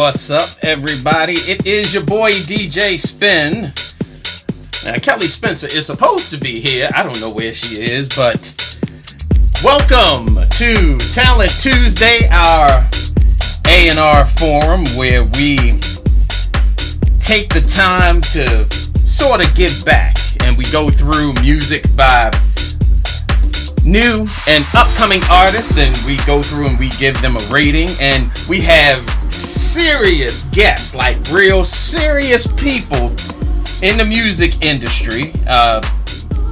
What's up, everybody? It is your boy DJ Spin. Now, Kelly Spencer is supposed to be here. I don't know where she is, but welcome to Talent Tuesday, our A&R forum, where we take the time to sort of give back, and we go through music by new and upcoming artists, and we go through and we give them a rating, and we have serious guests, like real serious people in the music industry,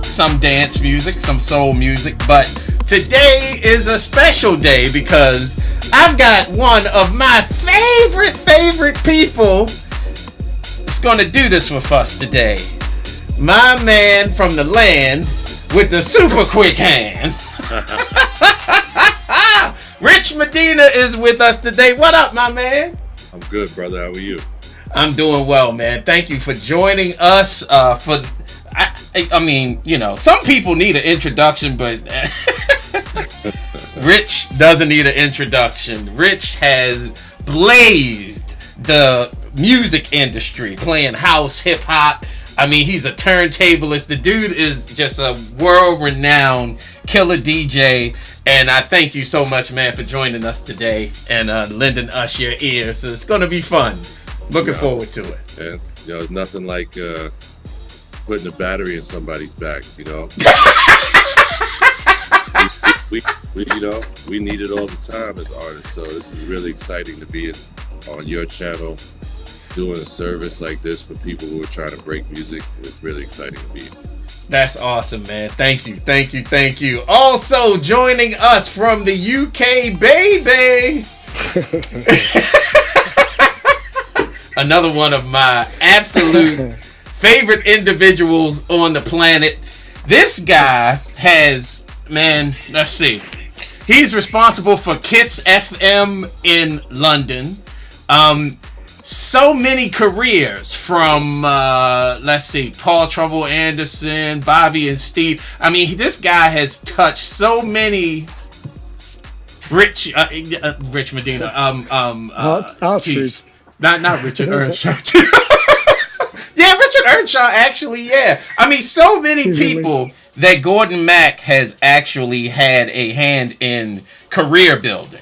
some dance music, some soul music, but today is a special day because I've got one of my favorite people that's going to do this with us today. My man from the land with the super quick hand. Rich Medina is with us today. What up, my man? I'm good, brother. How are you? I'm doing well, man. Thank you for joining us. I mean, you know, some people need an introduction, but Rich doesn't need an introduction. Rich has blazed the music industry, playing house, hip hop. I mean, he's a turntablist. The dude is just a world-renowned killer DJ. And I thank you so much, man, for joining us today and lending us your ear. So it's going to be fun. Looking forward to it. And, you know, it's nothing like putting a battery in somebody's back, you know. we need it all the time as artists. So this is really exciting to be on your channel, doing a service like this for people who are trying to break music. It's really exciting to be here. That's awesome, man. Thank you. Also joining us from the UK, baby. Another one of my absolute favorite individuals on the planet. This guy has, man, let's see. He's responsible for Kiss FM in London. So many careers from, let's see, Paul Trouble Anderson, Bobby and Steve. I mean, this guy has touched so many. Rich Medina. Archers. Not Richard Earnshaw. Yeah, Richard Earnshaw, actually, yeah. I mean, so many people that Gordon Mack has actually had a hand in career building.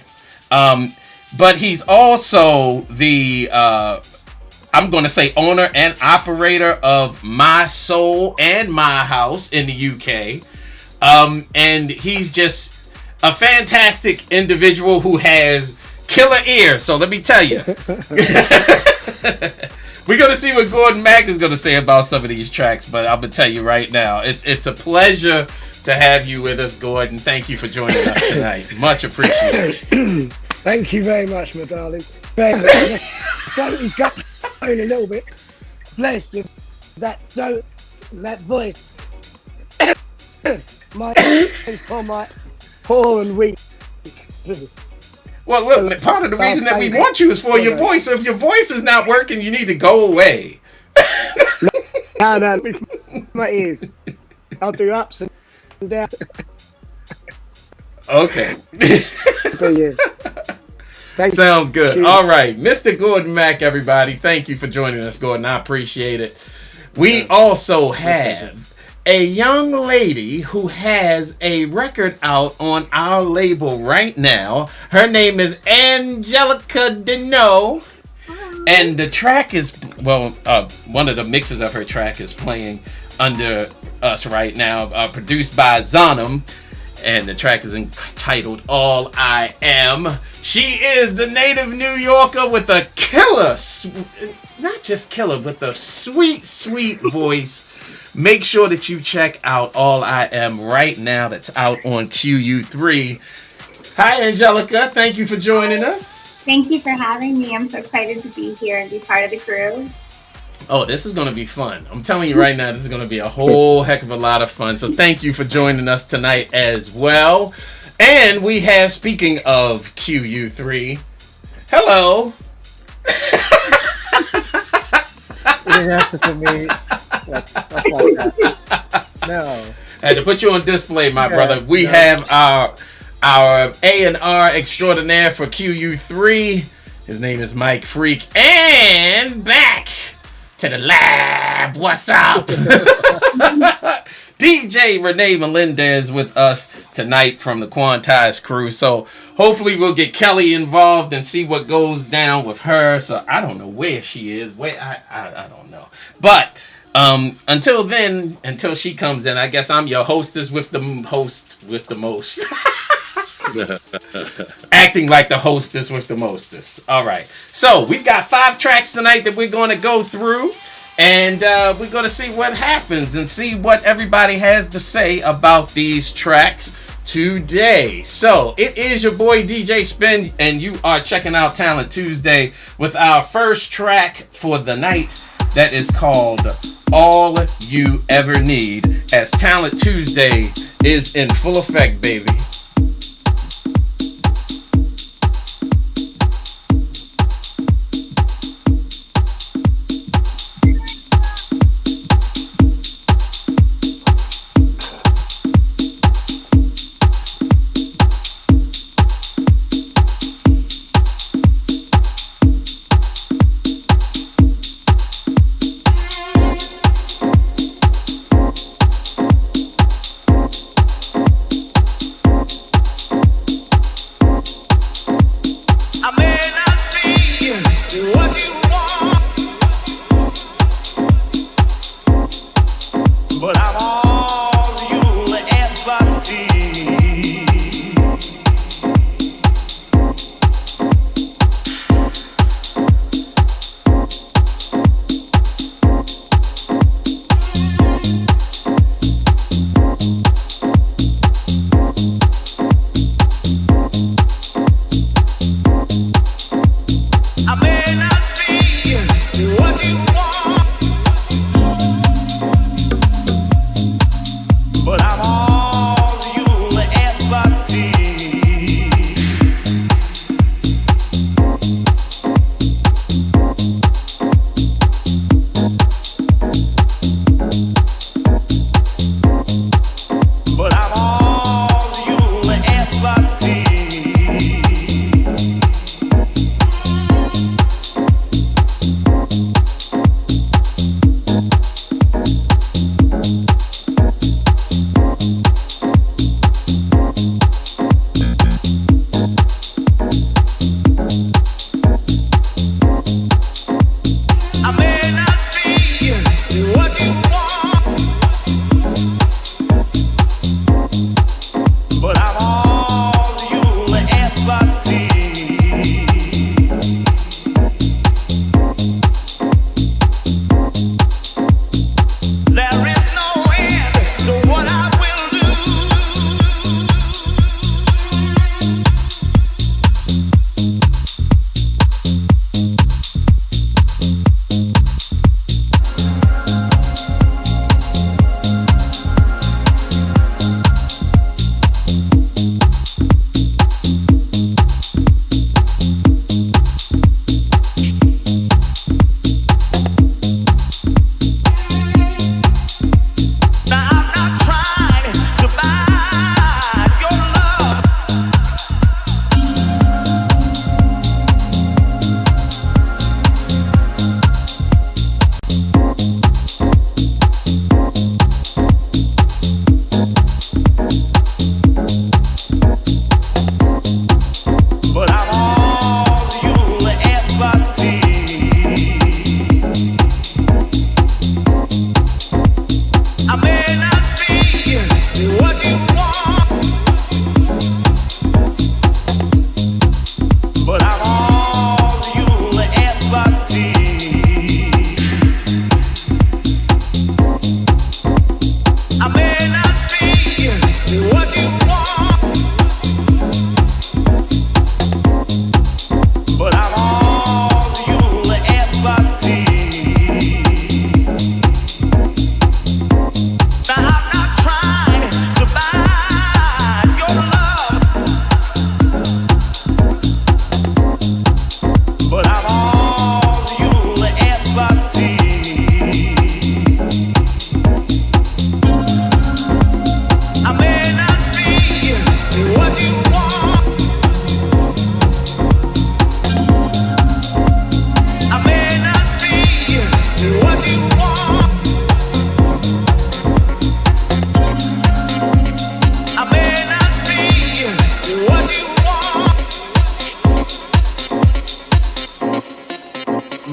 But he's also the, I'm going to say, owner and operator of My Soul and My House in the UK. And he's just a fantastic individual who has killer ears. So let me tell you. We're going to see what Gordon Mack is going to say about some of these tracks. But I'm going to tell you right now, it's a pleasure to have you with us, Gordon. Thank you for joining us tonight. Much appreciated. Thank you very much, my darling. He's got a little bit. Blessed with that note, that voice. My poor and weak. Well, look, part of the reason that we want you is for your voice. So if your voice is not working, you need to go away. No, my ears. I'll do ups and downs. Okay. But yeah. Sounds good. You. All right. Mr. Gordon Mack, everybody. Thank you for joining us, Gordon. I appreciate it. We also have a young lady who has a record out on our label right now. Her name is Angelica Deno. And the track is, one of the mixes of her track is playing under us right now, produced by Zonum. And the track is entitled All I Am. She is the native New Yorker with a killer, not just killer, with a sweet voice. Make sure that you check out All I Am right now. That's out on QU3. Hi, Angelica. Thank you for joining us. Thank you for having me. I'm so excited to be here and be part of the crew. Oh, this is going to be fun. I'm telling you right now, this is going to be a whole heck of a lot of fun. So thank you for joining us tonight as well. And we have, speaking of QU3, hello. You didn't have to put me stuff like that. No. I had to put you on display, my brother. We have our A&R extraordinaire for QU3, His name is Mike Freak. And back to the lab. What's up? DJ Renee Melendez with us tonight from the Quantize crew. So hopefully we'll get Kelly involved and see what goes down with her. So I don't know where she is. I don't know. But until then, until she comes in, I guess I'm your hostess with the most. Acting like the hostess with the mostest. All right. So we've got 5 tracks tonight that we're going to go through. And we're going to see what happens and see what everybody has to say about these tracks today. So it is your boy DJ Spin, and you are checking out Talent Tuesday with our first track for the night that is called All You Ever Need, as Talent Tuesday is in full effect, baby. I may not be what you want,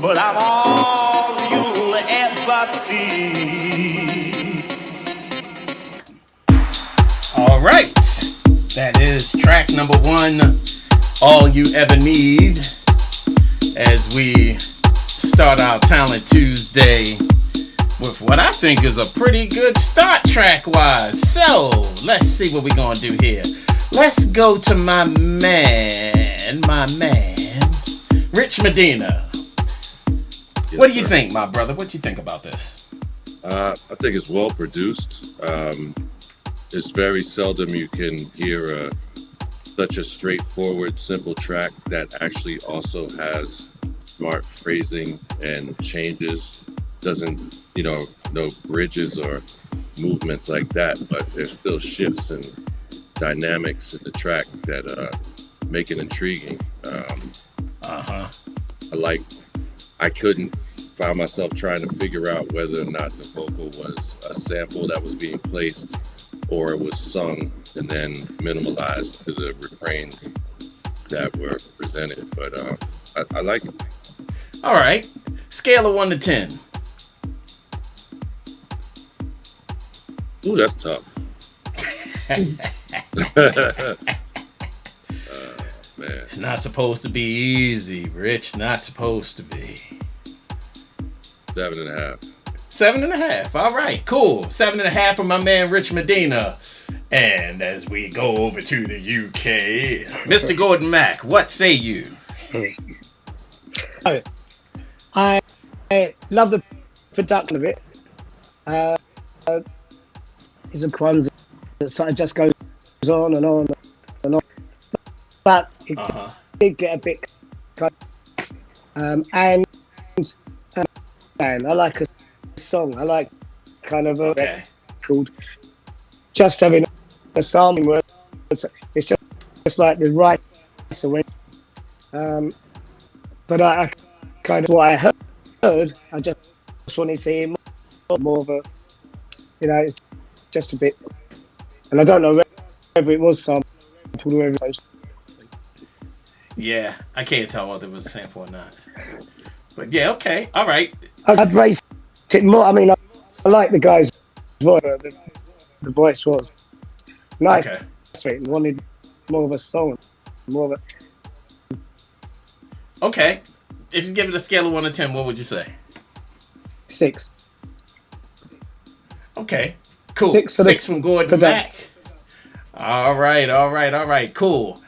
but I'm all you'll ever need. All right. That is track number 1, All You Ever Need, as we start our Talent Tuesday with what I think is a pretty good start track-wise. So, let's see what we're going to do here. Let's go to my man, Rich Medina. Yes, What do you sir. think, my brother? What do you think about this? I think it's well produced. It's very seldom you can hear such a straightforward, simple track that actually also has smart phrasing and changes. Doesn't, no bridges or movements like that, but there's still shifts and dynamics in the track that make it intriguing. I couldn't find myself trying to figure out whether or not the vocal was a sample that was being placed or it was sung and then minimalized to the refrains that were presented. But I like it. All right. Scale of 1 to 10. Ooh, that's tough. Man. It's not supposed to be easy, Rich. Not supposed to be. 7.5. 7.5. All right, cool. 7.5 from my man Rich Medina. And as we go over to the UK, Mr. Gordon Mack, what say you? I love the production of it. It's a one that sort of just goes on and on and on. But it did get a bit and I like a song. I like kind of a called just having a psalming word. It's just like the right away. But I kind of what I heard. I just wanted to hear more of a, it's just a bit. And I don't know whether it was sampled or everything. Yeah, I can't tell whether it was a sample or not. But yeah, okay, all right. I'd raise it more. I mean, I like the guy's voice. The voice was nice. Okay. Straight. Wanted more of a song, more of a. Okay. If you give it a scale of 1 to 10, what would you say? 6. Okay. Cool. 6 for 6 from Gordon Mack. All right. Cool.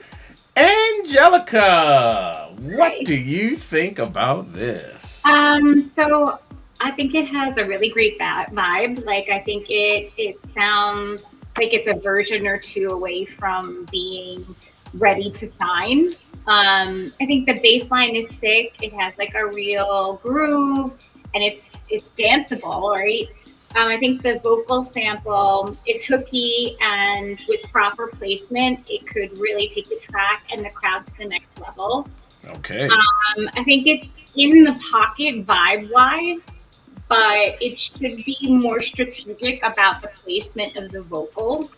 Angelica, what do you think about this? So I think it has a really great vibe. Like, I think it sounds like it's a version or two away from being ready to sign. I think the bass line is sick. It has like a real groove and it's danceable, right? I think the vocal sample is hooky, and with proper placement, it could really take the track and the crowd to the next level. Okay. I think it's in the pocket vibe-wise, but it should be more strategic about the placement of the vocal.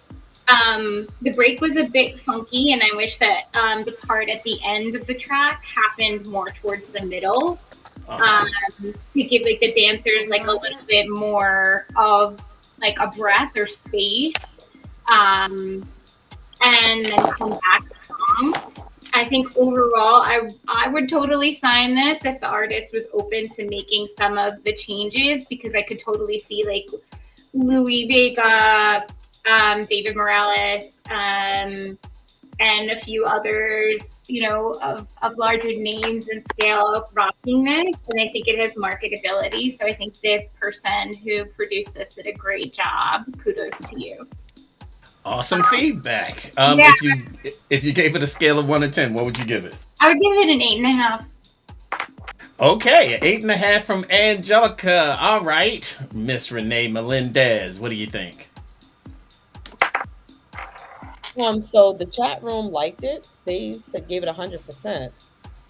The break was a bit funky, and I wish that the part at the end of the track happened more towards the middle. To give like the dancers like a little bit more of like a breath or space, and then come back strong. I think overall, I would totally sign this if the artist was open to making some of the changes, because I could totally see like Louis Vega, David Morales, and a few others, of larger names and scale rocking this. And I think it has marketability. So I think the person who produced this did a great job. Kudos to you. Awesome feedback. Yeah. If you gave it a scale of 1 to 10, what would you give it? I would give it an 8.5. Okay, 8.5 from Angelica. All right, Miss Renee Melendez, what do you think? So the chat room liked it. They gave it 100%.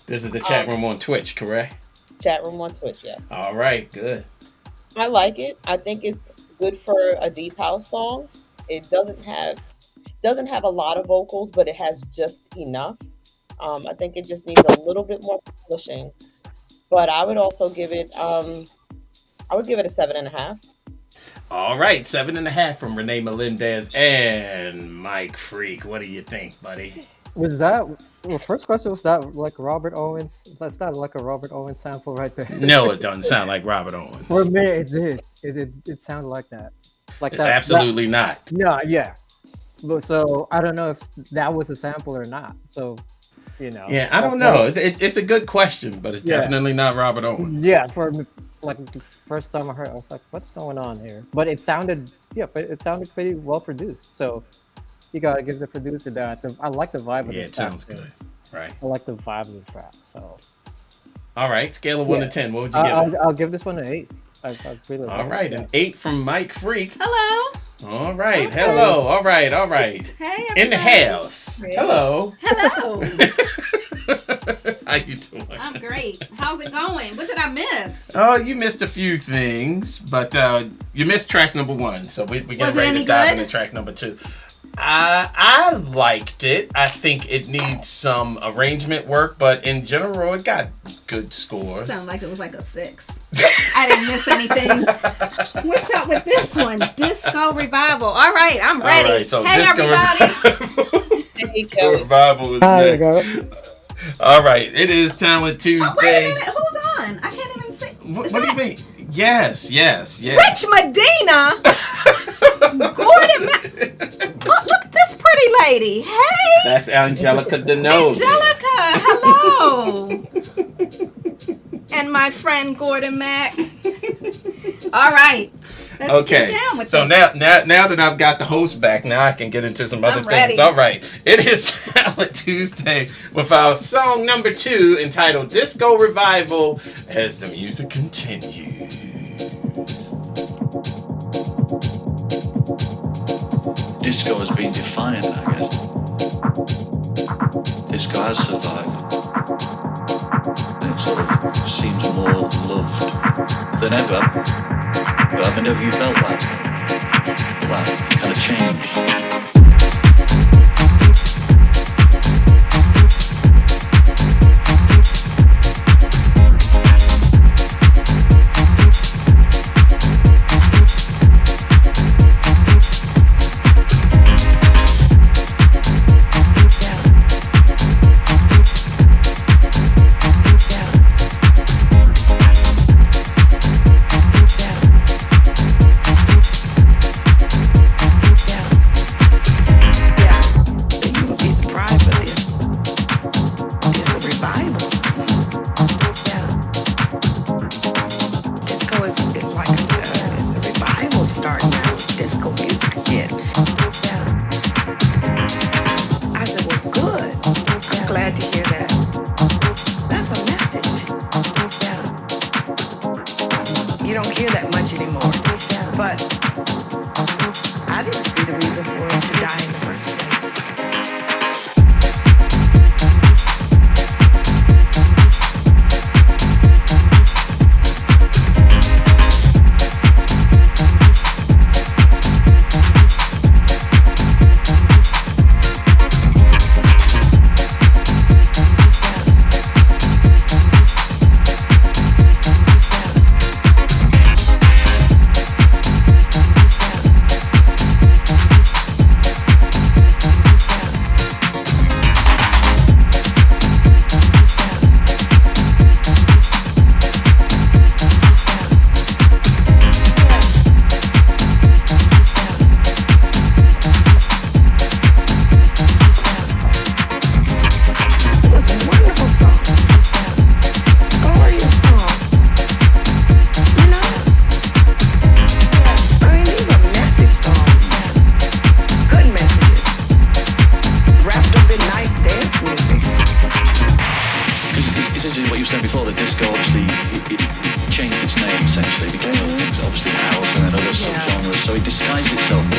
This is the chat room on Twitch, correct? Chat room on Twitch, yes. All right, good. I like it. I think it's good for a deep house song. It doesn't have a lot of vocals, but it has just enough. I think it just needs a little bit more polishing. But I would give it a 7.5. All right, 7.5 from Renee Melendez and Mike Freak. What do you think, buddy? Was that well? First question, was that like Robert Owens? That's not like a Robert Owens sample right there. No, it doesn't sound like Robert Owens. For me, it did. It sounded like that. Like It's that. absolutely not. No, yeah. But so I don't know if that was a sample or not. So, Yeah, I don't know. It's a good question, but it's definitely not Robert Owens. Yeah, for like the first time I heard, I was like, "What's going on here?" But it sounded pretty well produced. So you gotta give the producer that. I like the vibe of Yeah, the it track. sounds good. Right. I like the vibe of the track. So All right, scale of 1 to 10. What would you give it? I'll give this one an 8. I really All like right, it. an 8 from Mike Freak. Hello. All right, Okay. hello. All right. Hey, In the everybody. house. Hello. Hello. How you doing? I'm great. How's it going? What did I miss? Oh, you missed a few things, but you missed track number 1, so we get Was it ready any to dive good? into track number 2. I liked it. I think it needs some arrangement work, but in general, it got good scores. Sound like it was like a 6. I didn't miss anything. What's up with this one? Disco Revival. All right, I'm ready. All right, so hey, Disco everybody. Hey, Kelly. Revival is There you next. go. All right, it is Talent Oh, wait a Tuesday. minute. Who's on? I can't even see. What Is do you that mean? Yes. Rich Medina. Gordon Mack. Oh, look at this pretty lady. Hey. That's Angelica Denose. Angelica, hello. And my friend Gordon Mack. All right. Let's Okay, get down with so this. now that I've got the host back, now I can get into some other I'm things. ready. All right, it is Talent Tuesday with our song number 2 entitled Disco Revival as the music continues. Disco has been defined, I guess. Disco has survived. And it sort of seems more loved than ever. But I wonder if you felt that kind of change.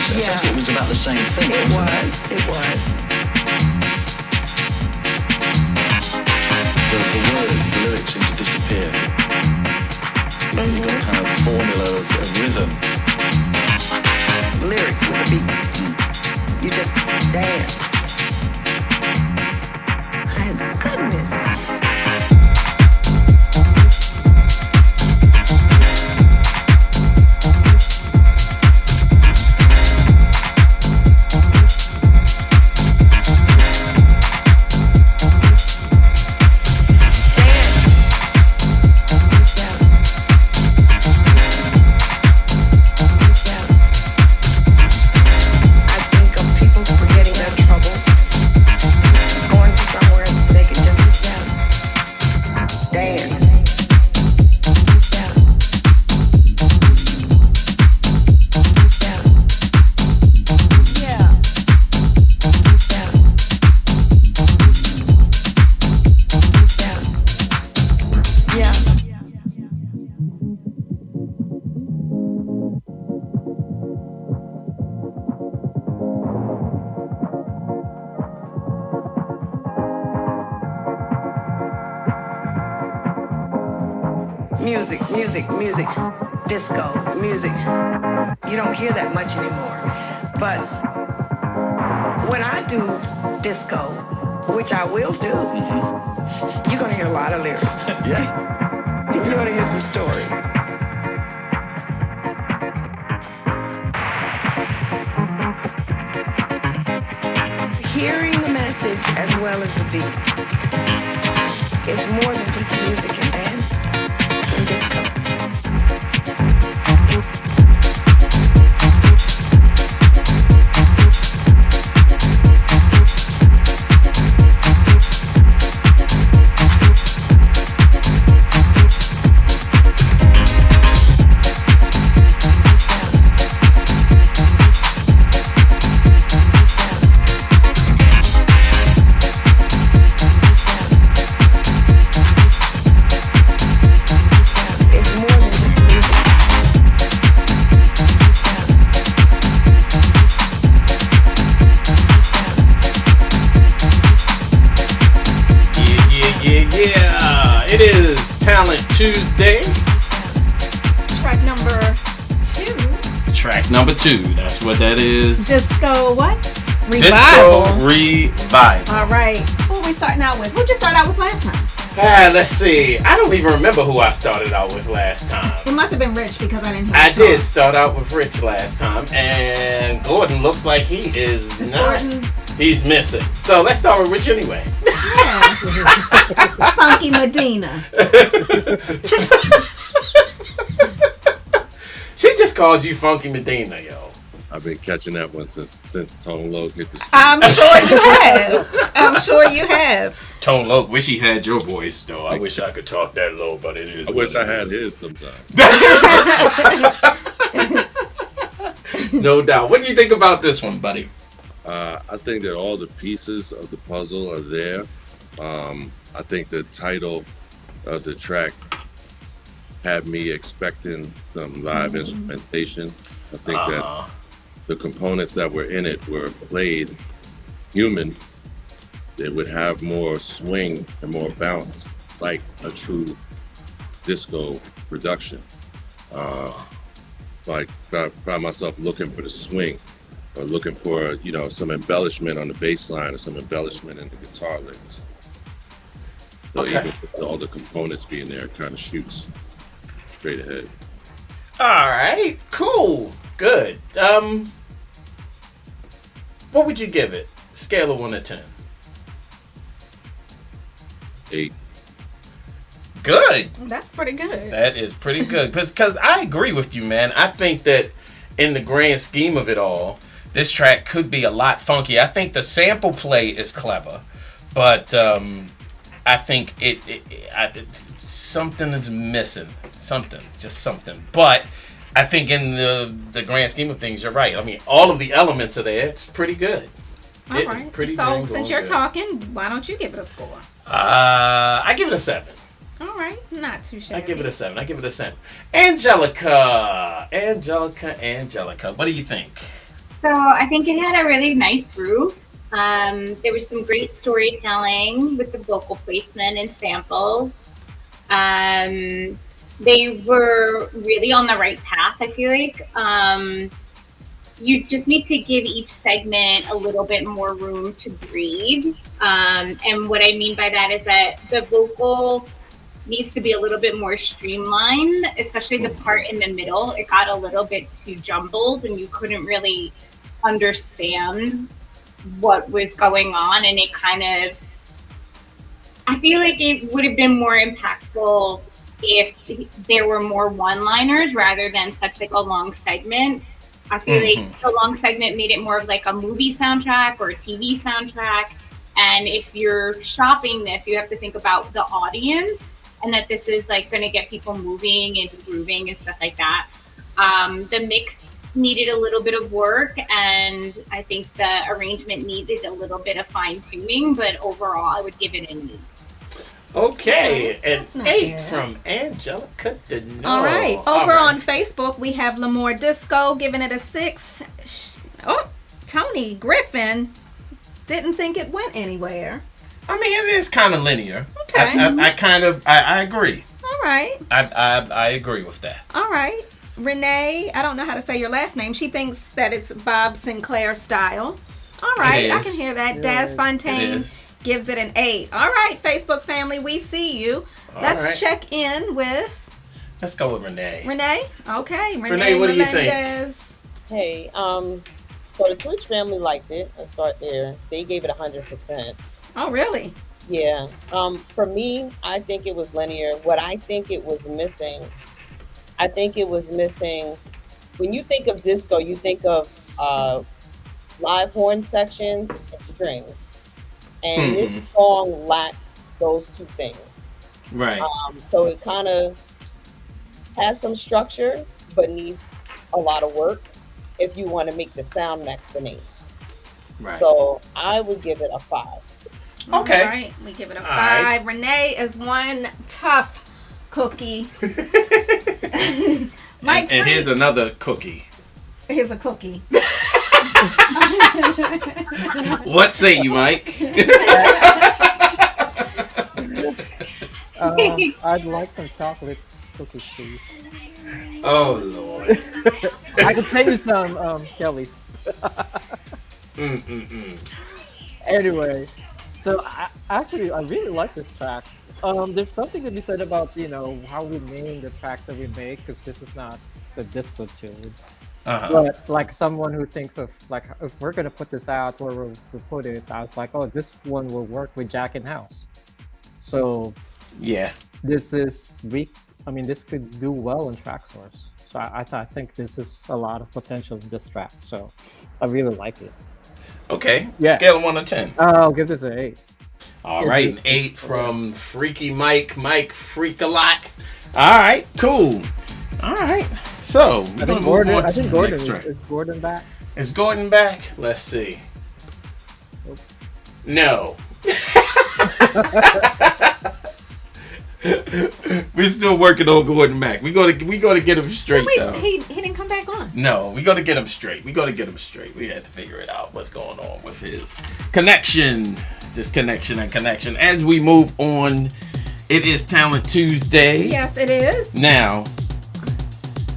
Essentially, it was about the same thing. It was. The words, the lyrics seem to disappear. You got kind of formula of rhythm. Lyrics with the beat. You just dance. My goodness. Music, disco, music. You don't hear that much anymore. But when I do disco, which I will do, you're going to hear a lot of lyrics. Yeah. You're going to hear some stories. Hearing the message as well as the beat is more than just music and dance and disco. It is Talent Tuesday. Track number 2. Track number 2. That's what that is. Disco what? Disco Revival. All right. Who are we starting out with? Who'd you start out with last time? Let's see. I don't even remember who I started out with last time. It must have been Rich because I didn't hear I did start out with Rich last time, and Gordon looks like he is not. Gordon? He's missing. So let's start with Rich anyway. Yeah. Funky Medina. She just called you Funky Medina, yo. I've been catching that one since Tone Loc hit the street. I'm sure you have. I'm sure you have. Tone Loc, wish he had your voice, though. I wish I could talk that low, but it is. I wish I had his sometimes. No doubt. What do you think about this one, buddy? I think that all the pieces of the puzzle are there. I think the title of the track had me expecting some live instrumentation. I think that the components that were in it were played human. They would have more swing and more bounce, like a true disco production. Like I found myself looking for the swing, or looking for some embellishment on the bass line or some embellishment in the guitar licks. So Okay. even with all the components being there, it kind of shoots straight ahead. All right, cool, good. What would you give it? Scale of 1 to 10. 8. Good. That's pretty good. That is pretty good. Because I agree with you, man. I think that in the grand scheme of it all, this track could be a lot funky. I think the sample play is clever, but I think something is missing. Just something. But I think in the grand scheme of things, you're right. I mean, all of the elements are there. It's pretty good. All right. So since you're talking, why don't you give it a score? I give it a 7. All right. Not too shabby. I give it a 7. Angelica. What do you think? So I think it had a really nice groove. There was some great storytelling with the vocal placement and samples. they were really on the right path, I feel like. You just need to give each segment a little bit more room to breathe. And what I mean by that is that the vocal needs to be a little bit more streamlined, especially the part in the middle. It got a little bit too jumbled and you couldn't really understand what was going on. And it kind of, I feel like it would have been more impactful if there were more one-liners rather than such like a long segment. I feel like the long segment made it more of like a movie soundtrack or a TV soundtrack. And if you're shopping this, you have to think about the audience and that this is like going to get people moving and grooving and stuff like that. The mix needed a little bit of work, and I think the arrangement needed a little bit of fine tuning, but overall I would give it an 8. Okay, an That's not 8 bad. from Angelica Deno. All right. Over on Facebook, we have L'Amour Disco giving it a 6. Oh, Tony Griffin didn't think it went anywhere. I mean, it is kind of linear. Okay. I agree. All right. I agree with that. All right. Renee, I don't know how to say your last name. She thinks that it's Bob Sinclair style. All right. I is. can hear that. Yeah, Daz it Fontaine is. gives it an 8. All right, Facebook family, we see you. Let's right. check in with Let's go with Renee. Renee. Okay. Renee, what do you think? Melendez. Hey, so the Twitch family liked it. Let's start there. They gave it 100%. Oh, really? Yeah. For me, I think it was linear. What I think it was missing, when you think of disco, you think of live horn sections and strings. And this song lacked those two things. Right. So it kind of has some structure, but needs a lot of work if you want to make the sound match the name. Right. So I would give it a 5. Okay. All right. We give it a 5. right. Renee is one tough cookie. Mike and Free- here's another cookie. Here's a cookie. What say you, Mike? I'd like some chocolate cookies, please. Oh Lord. I can pay you some, Kelly. Anyway, so I really like this track. There's something to be said about how we name the tracks that we make, because this is not the disco tune. But like someone who thinks of like, if we're gonna put this out where we'll put it, I was like, oh, this one will work with Jack in House. So Yeah. this could do well in TrackSource. So I think this is a lot of potential in this track. So I really like it. Okay. Yeah. Scale of 1 to 10. I'll give this an 8. All right, an 8 from Freaky Mike. Mike Freak a lot. All right, cool. All right, so we're gonna move on to the next track. Is Gordon back? Is Gordon back? Let's see. No. We're still working on Gordon Mack. We gotta get him straight Wait, though. he didn't come back on. No, we gotta get him straight. We had to figure it out. What's going on with his connection, disconnection, and connection. As we move on, it is Talent Tuesday. Yes, it is. Now,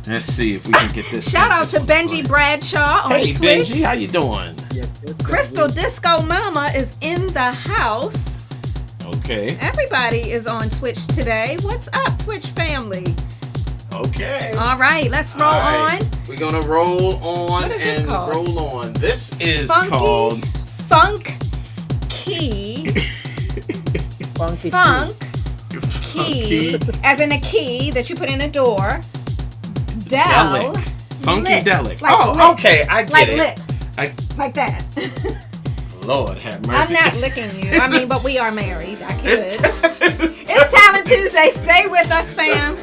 let's see if we can get this. Shout out to Benji Bradshaw on Hey Twitch. Benji, how you doing? Yes. Crystal Disco Mama is in the house. Okay. Everybody is on Twitch today. What's up, Twitch family? Okay. All right, let's roll All right. on. We're gonna roll on What is this and called? roll on. This is Funky called Funk Key. Funky Funk Funky Key. As in a key that you put in a door. Del. Delic. Funky Lit. Delic. Like Oh, lit. okay, I get Like it. lit. I- Like that. Lord have I'm mercy. not licking you. I mean, but we are married. I could. It's It's Talent Tuesday. Stay with us, fam.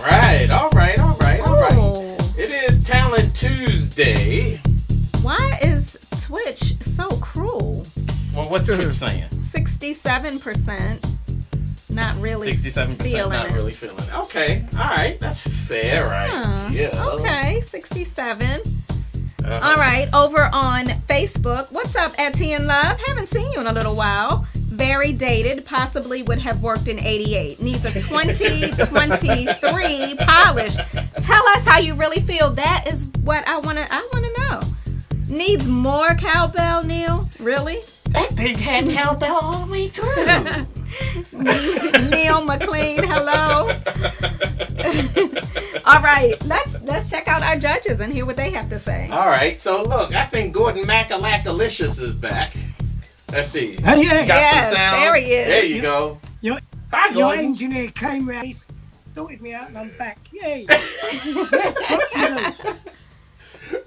Right, all right. Oh. It is Talent Tuesday. Why is Twitch so cruel? Well, what's Twitch saying? 67%. Not really 67% feeling not it. really feeling it. Okay, all right. That's fair, right? Yeah. Okay, 67. All right, over on Facebook. What's up, Etienne Love? Haven't seen you in a little while. Very dated, possibly would have worked in 88. Needs a 2023 polish. Tell us how you really feel. That is what I wanna know. Needs more cowbell, Neil? Really? That thing had cowbell all the way through. Neil McLean, hello. All right, let's check out our judges and hear what they have to say. All right, so look, I think Gordon Mackalackalicious is back. Let's see. Hey, yeah. Got Yes, some sound. there he is. There you go. Your, Hi, your Gordon. engineer came round, he sorted me out, and I'm back. Yay!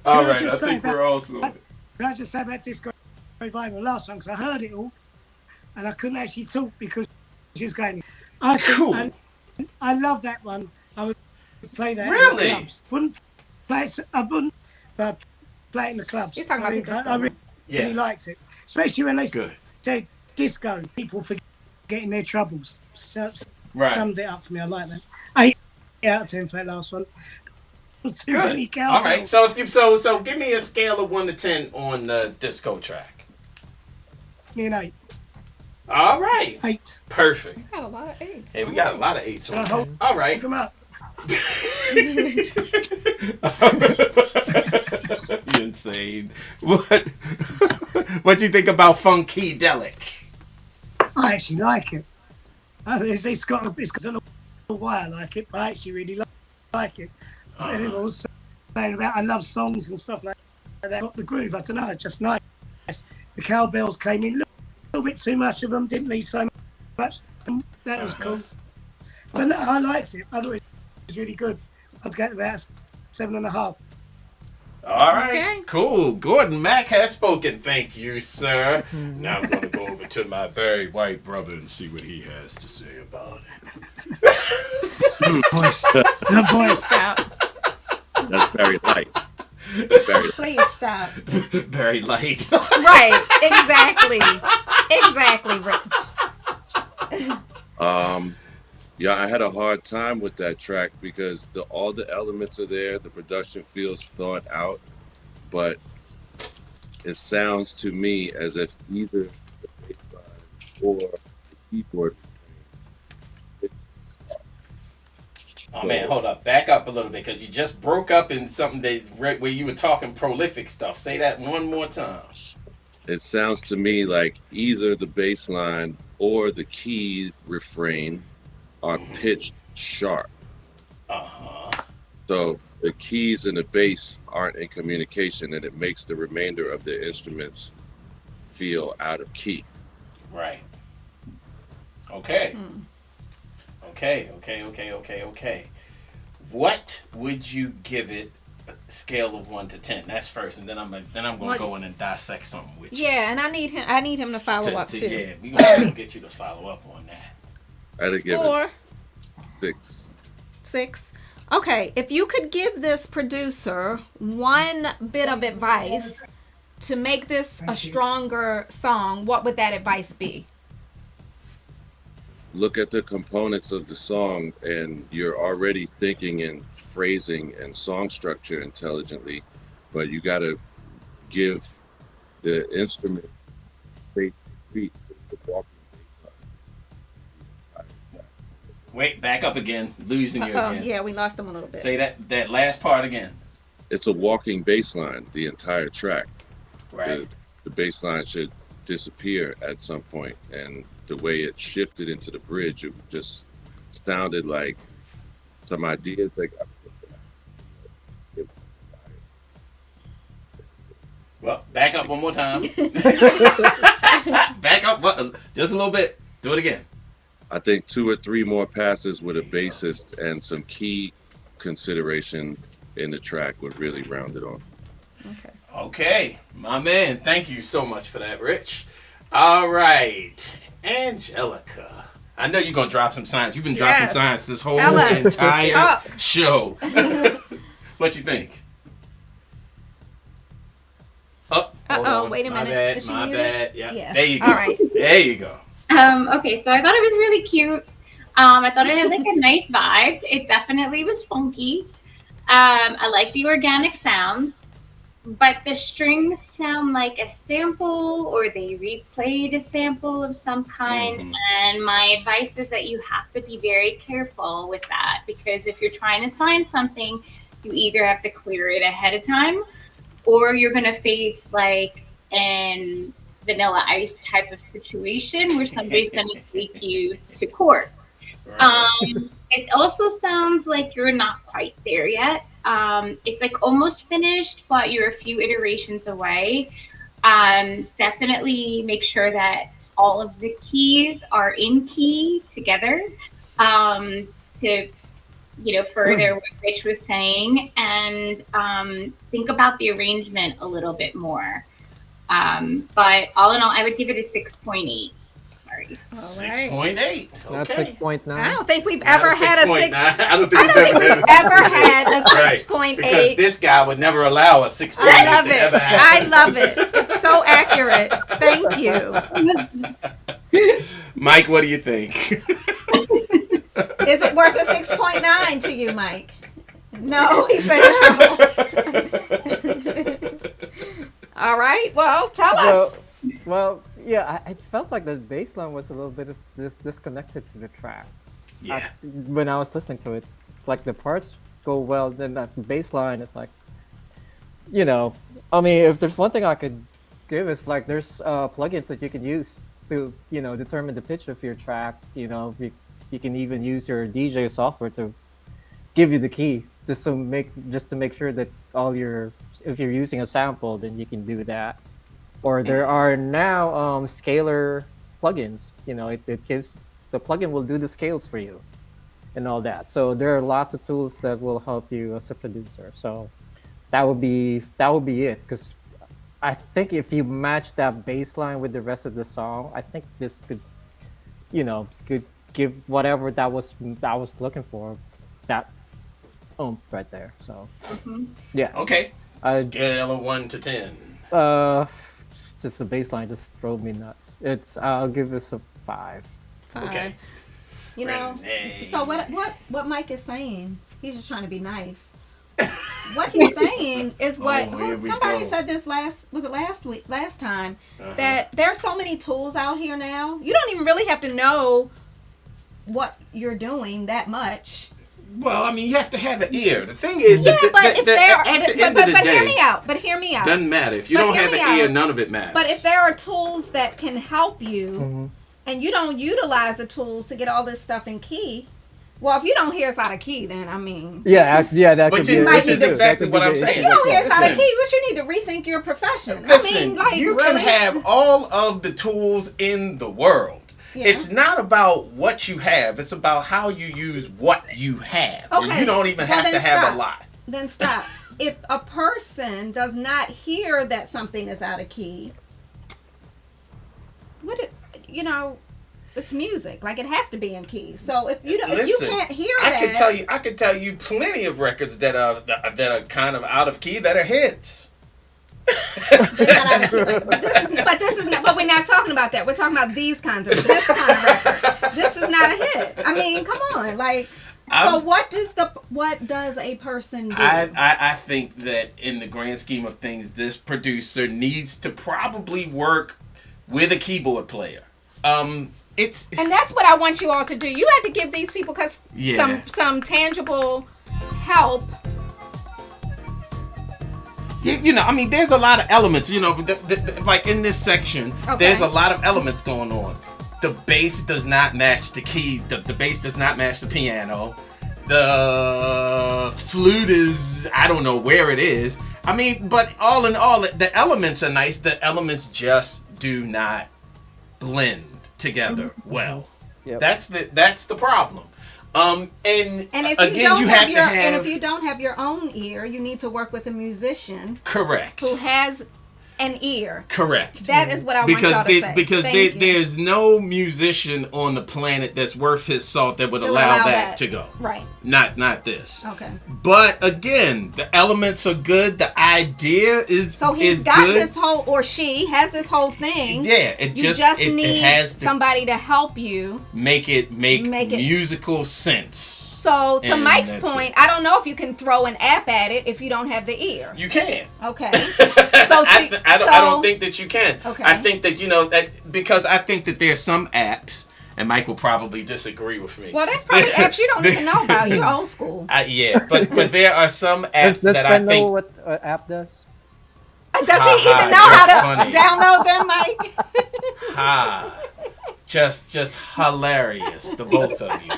All I right, just I say think about- we're all sorted. Can I just say about Disco Revival last song? Because I heard it all, and I couldn't actually talk because she was going. I think Cool. I love that one. I would play that Really? in the clubs. Wouldn't play it. I wouldn't play it in the clubs. He's talking about the disco I really Yes. likes it, especially when they Good. said disco. People forgetting their troubles. So Right. summed it up for me. I like that. 8 out of 10 for that last one. Too many Good. All right. cowbells. So if you so give me a scale of 1 to 10 on the disco track. You know, All right. 8. Perfect. Got a lot of eights. Hey, we got a lot of 8s on I here. hope- All right. Come up. You're insane. What do you think about Funkydelic? I actually like it. It's got. I don't know why I like it, but I actually really like it. And it was saying about I love songs and stuff like that. Got the groove. I don't know. It's just nice. The cowbells came in. A little bit too much of them. Didn't need so much. And that was cool. But no, I liked it. I thought it was really good. I'd get about 7.5. All right, Okay. cool. Gordon Mack has spoken. Thank you, sir. Now I'm going to go over to my very white brother and see what he has to say about it. Voice. The voice. Stop. That's very light. Very Please stop. Very light. Right. Exactly, Rich. Yeah, I had a hard time with that track because all the elements are there. The production feels thought out, but it sounds to me as if either the bass line or the keyboard. Oh man, hold up. Back up a little bit because you just broke up in something where you were talking prolific stuff. Say that one more time. It sounds to me like either the bass line or the key refrain are pitched sharp. So the keys and the bass aren't in communication, and it makes the remainder of the instruments feel out of key. Right. Okay. Okay. What would you give it? A scale of 1 to 10. That's first, and then I'm gonna What- go in and dissect something with you. Yeah, and I need him to follow up too. Yeah, we gonna get you to follow up on that. I'd give Score. it 6. 6. Okay, if you could give this producer one bit of advice to make this a stronger song, what would that advice be? Look at the components of the song, and you're already thinking in phrasing and song structure intelligently, but you got to give the instrument space to beat the walking bass line. Wait, back up again. Losing you Oh, again. yeah, we lost him a little bit. Say that last part again. It's a walking bass line, the entire track. Right. The bass line should disappear at some point, and the way it shifted into the bridge, it just sounded like some ideas that got Well, back up one more time. Back up just a little bit. Do it again. I think 2 or 3 more passes with a bassist and some key consideration in the track would really round it off. Okay, my man. Thank you so much for that, Rich. All right. Angelica. I know you're gonna drop some science. You've been dropping Yes. science this whole Tell us. entire Talk. show. What you think? Oh, hold Uh-oh, on. wait a My minute. bad, Is she my muted? bad. Yeah. Yeah. There you go. All right. There you go. Okay, so I thought it was really cute. I thought it had like a nice vibe. It definitely was funky. I like the organic sounds, but the strings sound like a sample or they replayed a sample of some kind. Mhm. And my advice is that you have to be very careful with that because if you're trying to sign something, you either have to clear it ahead of time or you're going to face like an Vanilla Ice type of situation where somebody's going to take you to court. It also sounds like you're not quite there yet. It's like almost finished, but you're a few iterations away. Definitely make sure that all of the keys are in key together to further what Rich was saying, and think about the arrangement a little bit more. But all in all, I would give it a 6.8. Sorry. All right. 6.8. Not Okay. 6.9. I don't think we've Not ever a had a 6.9. 6. I don't I don't think we've ever had a Right. 6.8. Because this guy would never allow a 6.8 I love to it. ever I happen. love it. It's so accurate. Thank you. Mike, what do you think? Is it worth a 6.9 to you, Mike? No, he said no. All right. Well, tell us. Well, yeah, I felt like the bass line was a little bit of disconnected to the track. Yeah. When I was listening to it, like the parts go well, then that bass line is like, I mean, if there's one thing I could give, is like there's plugins that you can use to, determine the pitch of your track. You can even use your DJ software to give you the key, just to make sure that if you're using a sample, then you can do that. Or there are now scalar plugins. It gives the plugin will do the scales for you and all that. So there are lots of tools that will help you as a producer. So that would be it. Because I think if you match that bass line with the rest of the song, I think this could give whatever that was looking for. That right there. So yeah. Okay. Scale of 1 to 10. Just the baseline just drove me nuts. I'll give this a 5. Okay. So what Mike is saying, he's just trying to be nice. What he's saying is somebody said this last time, that there are so many tools out here now. You don't even really have to know what you're doing that much. Well, I mean, you have to have an ear. The thing is, Yeah, but if there are, at the end of the day, hear me out. Doesn't matter. If you don't have an ear, none of it matters. But if there are tools that can help you, and you don't utilize the tools to get all this stuff in key, well, if you don't hear us out of key, then I mean, that could be. Which is exactly what I'm saying. If you don't hear us out of key, but you need to rethink your profession. Listen, you can have all of the tools in the world. Yeah. It's not about what you have. It's about how you use what you have. Okay. And you don't even have to have a lot. Then stop. If a person does not hear that something is out of key, it's music. Like, it has to be in key. So if you don't, if you can't hear that, I could tell you plenty of records that are kind of out of key that are hits. But we're not talking about that. We're talking about this kind of record. This is not a hit. I mean, come on, so what does a person do? I think that in the grand scheme of things, this producer needs to probably work with a keyboard player. And that's what I want you all to do. You have to give these people some tangible help. I mean, there's a lot of elements, like in this section, there's a lot of elements going on. The bass does not match the key. The bass does not match the piano. The flute is, I don't know where it is. I mean, but all in all, the elements are nice. The elements just do not blend together well. Yep. That's the problem. And if you don't have your own ear, you need to work with a musician, correct, who has an ear. Correct. That is what I want y'all to say. Because Thank you. there's no musician on the planet that's worth his salt that would allow that to go. Right. Not this. Okay. But again, the elements are good. The idea is so he's got good. this whole, or she has this whole thing. Yeah, you just need somebody to help you make it musical sense. So to Mike's point, I don't know if you can throw an app at it if you don't have the ear. You can. Okay. So I don't think that you can. Okay. I think that that because I think that there's some apps, and Mike will probably disagree with me. Well, that's probably apps you don't even know about. You're old school. Yeah, but there are some apps that I think. Does know what an app does? Does he even know how to download them, Mike? Just hilarious, the both of you.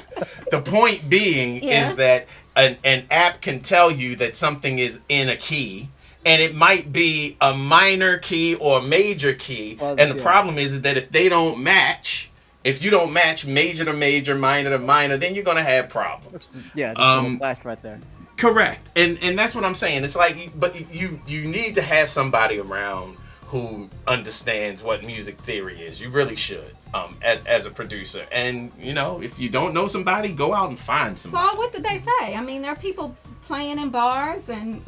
The point being is that an app can tell you that something is in a key, and it might be a minor key or a major key. Well, and the problem is that if they don't match, if you don't match major to major, minor to minor, then you're gonna have problems. Yeah, flash right there. Correct, and that's what I'm saying. It's like, but you need to have somebody around who understands what music theory is. You really should. As a producer, and if you don't know somebody, go out and find somebody. Well, what did they say? I mean, there are people playing in bars and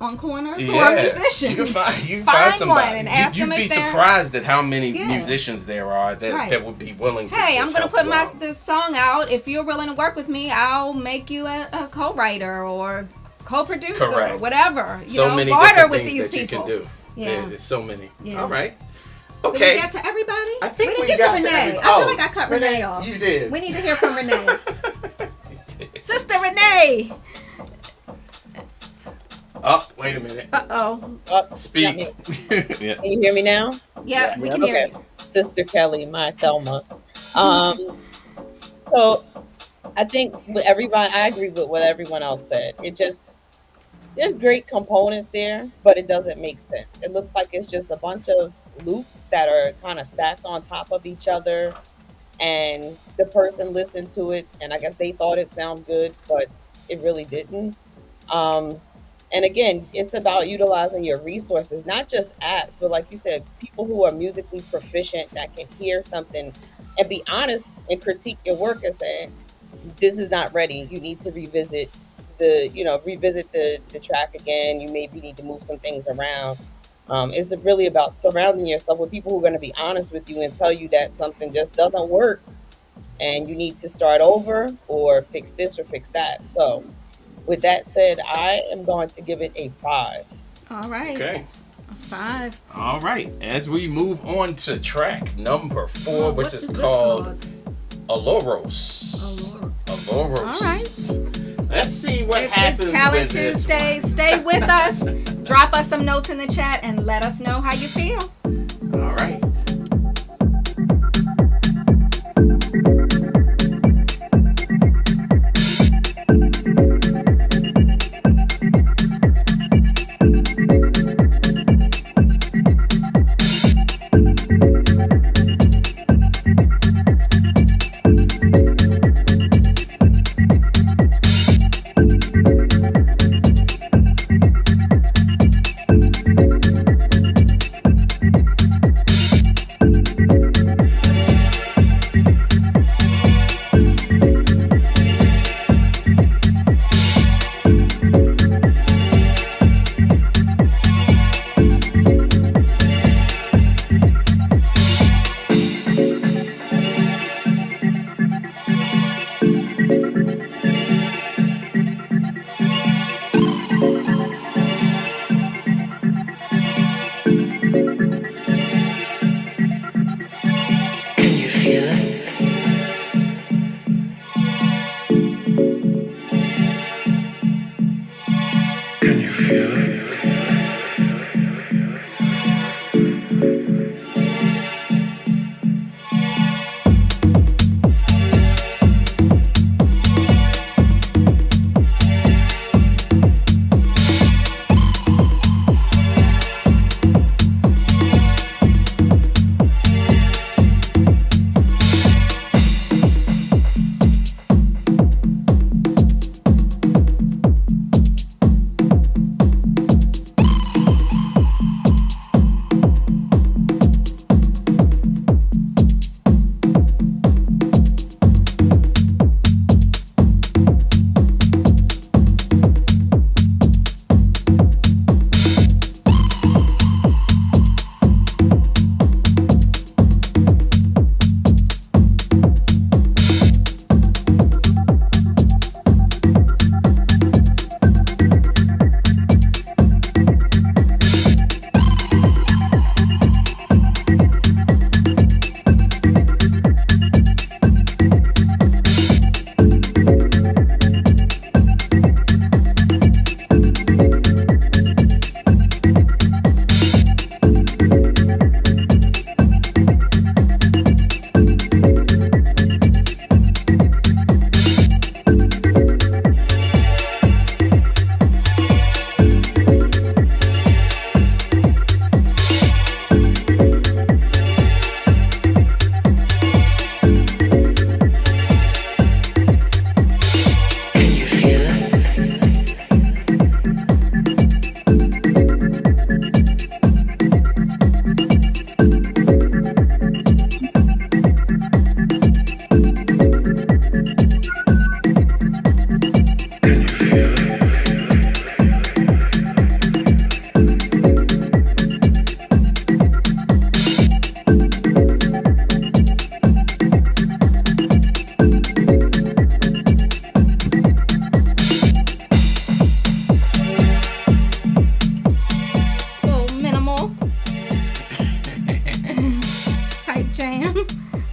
on corners who are musicians. You can find somebody. One and ask them if you'd be surprised at how many musicians there are that would be willing to. Hey, I'm going to put this song out. If you're willing to work with me, I'll make you a co-writer or co-producer, or whatever. Many barter different with things these that people. you can do. Yeah, there's so many. Yeah. All right. Okay. Did we get to everybody? I think we didn't get to Renee. I feel like I cut Renee off. You did. We need to hear from Renee. Sister Renee. Oh, wait a minute. Uh-oh. Speak. Can you hear me now? Yeah, we can hear you. Sister Kelly, my Thelma. So I think I agree with what everyone else said. There's great components there, but it doesn't make sense. It looks like it's just a bunch of loops that are kind of stacked on top of each other, and the person listened to it, and I guess they thought it sounded good, but it really didn't. And again, it's about utilizing your resources, not just apps, but like you said, people who are musically proficient that can hear something and be honest and critique your work and say, this is not ready. You need to revisit the track again. You maybe need to move some things around. It's really about surrounding yourself with people who are going to be honest with you and tell you that something just doesn't work and you need to start over or fix this or fix that. So with that said, I am going to give it a 5. All right. Okay. 5. All right. As we move on to track number 4, which is called Aloros. Aloros. All right. Let's see what happens. It's Talent Tuesday. Stay with us. Drop us some notes in the chat and let us know how you feel. All right.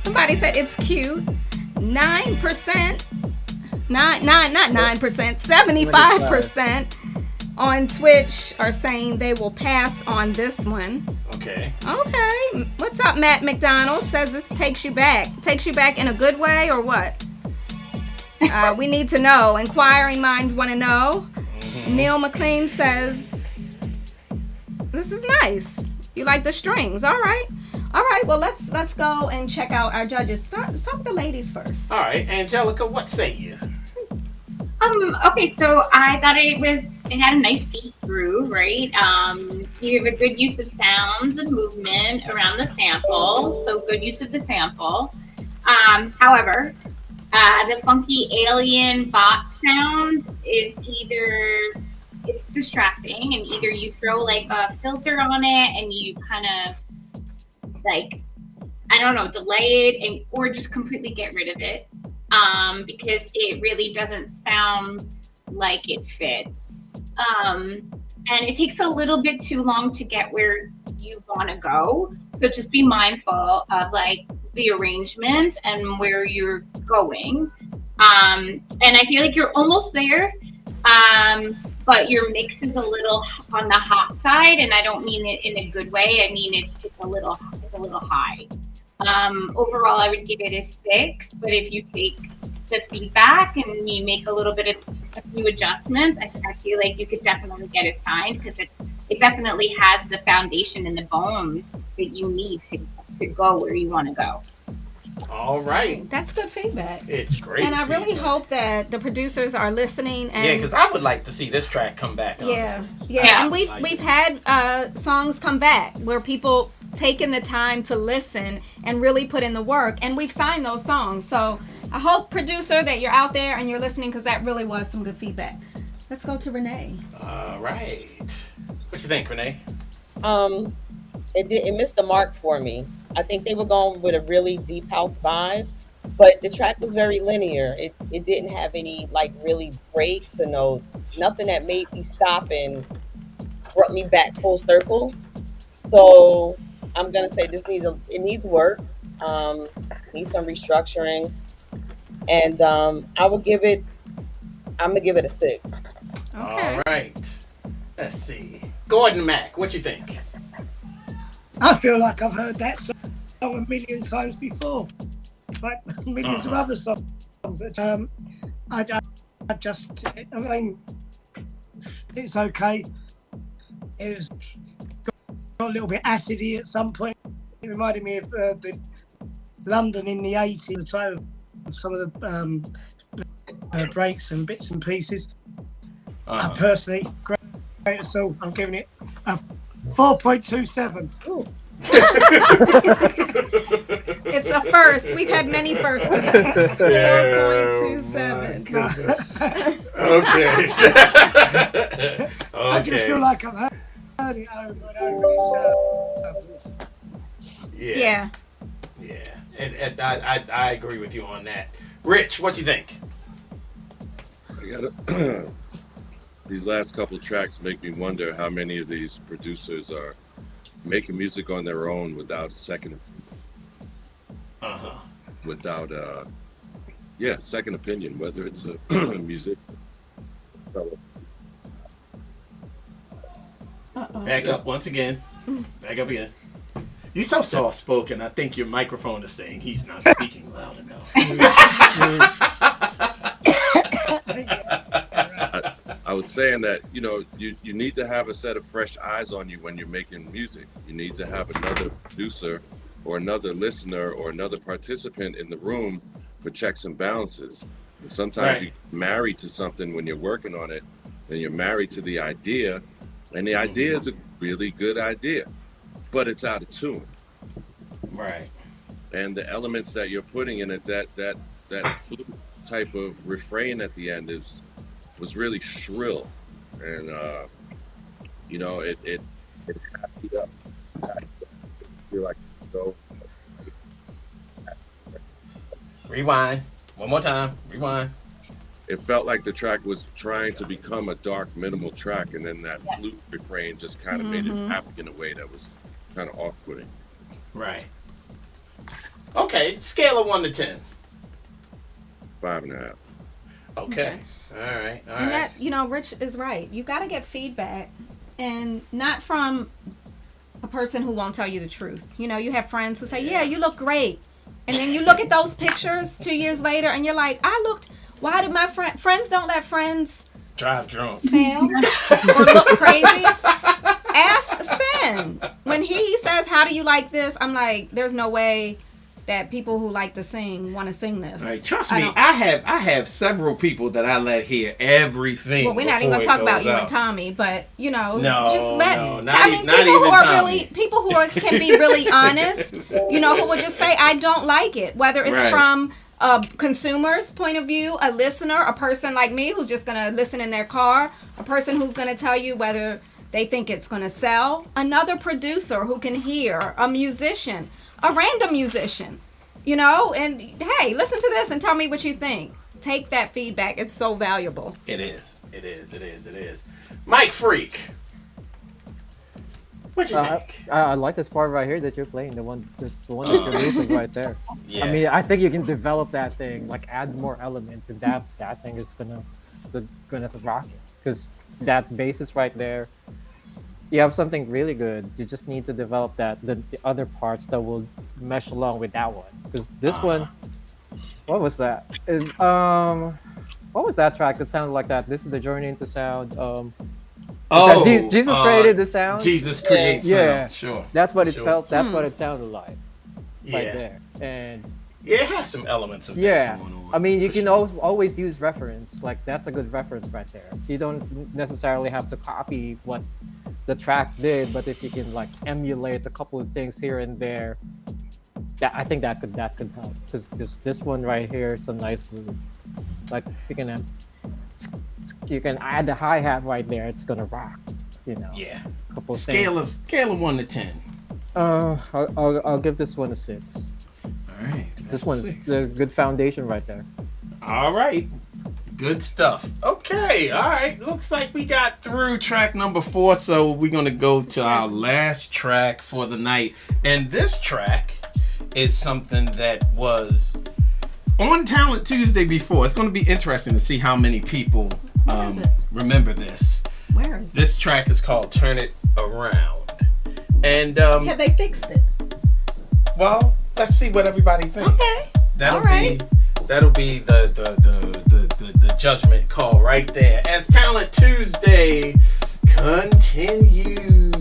Somebody said it's cute. 9%. Not 9%. 75% on Twitch are saying they will pass on this one. Okay. Okay. What's up, Matt McDonald? Says this takes you back. Takes you back in a good way or what? We need to know. Inquiring minds want to know. Neil McLean says this is nice. You like the strings. All right. Well, let's go and check out our judges. Start with the ladies first. All right, Angelica, what say you? Okay, so I thought it had a nice beat groove, right? You have a good use of sounds and movement around the sample, so good use of the sample. However, the funky alien bot sound is it's distracting, and either you throw like a filter on it and you kind of like, I don't know, delay it or just completely get rid of it. Because it really doesn't sound like it fits. And it takes a little bit too long to get where you want to go. So just be mindful of like the arrangement and where you're going. And I feel like you're almost there, but your mix is a little on the hot side, and I don't mean it in a good way. I mean it's a little high. Overall, I would give it a 6, but if you take the feedback and you make a few adjustments, I feel like you could definitely get it signed, because it definitely has the foundation and the bones that you need to go where you want to go. All right. That's good feedback. It's great. And I really hope that the producers are listening. And because I would like to see this track come back. Yeah. Honestly. And we've had songs come back where people taken the time to listen and really put in the work, and we've signed those songs. So I hope, producer, that you're out there and you're listening, because that really was some good feedback. Let's go to Renee. All right. What you think, Renee? It missed the mark for me. I think they were going with a really deep house vibe, but the track was very linear. It didn't have any like really breaks or nothing that made me stop and brought me back full circle. So I'm gonna say it needs work. Needs some restructuring, and I'm gonna give it a 6. Okay. All right. Let's see. Gordon Mack, what you think? I feel like I've heard that song a million times before, like millions of other songs. I mean, it's okay. It was got a little bit acidy at some point. It reminded me of the London in the 80s, the time of some of the breaks and bits and pieces. Personally, great song. I'm giving it a 4.27. It's a first. We've had many firsts today. 4.27. Okay. I just feel like I've heard it over and over. Yeah. And I agree with you on that. Rich, what you think? These last couple tracks make me wonder how many of these producers are making music on their own without a second, without second opinion, whether it's a music. Back up once again. Back up again. You're so soft spoken. I think your microphone is saying he's not speaking loud enough. I was saying that, you need to have a set of fresh eyes on you when you're making music. You need to have another producer or another listener or another participant in the room for checks and balances. And sometimes you get married to something when you're working on it, and you're married to the idea, and the idea is a really good idea, but it's out of tune. Right. And the elements that you're putting in it, that flute type of refrain at the end was really shrill, and it happy up. I feel like so. Rewind. One more time. Rewind. It felt like the track was trying to become a dark, minimal track, and then that flute refrain just kind of made it happy in a way that was kind of off-putting. Right. Okay, scale of 1 to 10. 5.5. Okay. All right. And that, Rich is right. You got to get feedback, and not from a person who won't tell you the truth. You have friends who say, yeah, you look great. And then you look at those pictures 2 years later and you're like, why did my friends don't let friends drive drunk, fail, or look crazy? Ask Spin. When he says, how do you like this? I'm like, there's no way that people who like to sing want to sing this. Right, trust me, I have several people that I let hear everything. Well, we're not even going to talk about you and Tommy, but just let. People who can be really honest. Who would just say, I don't like it, whether it's from a consumer's point of view, a listener, a person like me who's just going to listen in their car, a person who's going to tell you whether they think it's going to sell, another producer who can hear, a musician, a random musician, and hey, listen to this and tell me what you think. Take that feedback. It's so valuable. It is. Mike Freak. What you think? I like this part right here that you're playing, the one that you're looping right there. Yeah. I mean, I think you can develop that thing, like add more elements, and that thing is gonna rock it, because that bass is right there. You have something really good. You just need to develop the other parts that will mesh along with that one. Because this one, what was that? What was that track that sounded like that? This is the Journey into Sound. Jesus created the sound. Jesus creates sound. Yeah, Sure. That's what it felt. That's what it sounded like. Right there. And it has some elements of that going on. I mean, you can always use reference. Like, that's a good reference right there. You don't necessarily have to copy what the track did, but if you can like emulate a couple of things here and there, I think that could help. Because this one right here is a nice groove. Like, you can add the hi-hat right there. It's gonna rock. Yeah. Couple scale of 1 to 10. I'll give this one a 6. All right. This one is a good foundation right there. All right. Good stuff. Okay. All right. Looks like we got through track number 4, so we're going to go to our last track for the night. And this track is something that was on Talent Tuesday before. It's going to be interesting to see how many people remember this. Where is it? This track is called Turn It Around. And have they fixed it? Well, let's see what everybody thinks. Okay. That'll be the judgment call right there. As Talent Tuesday continues.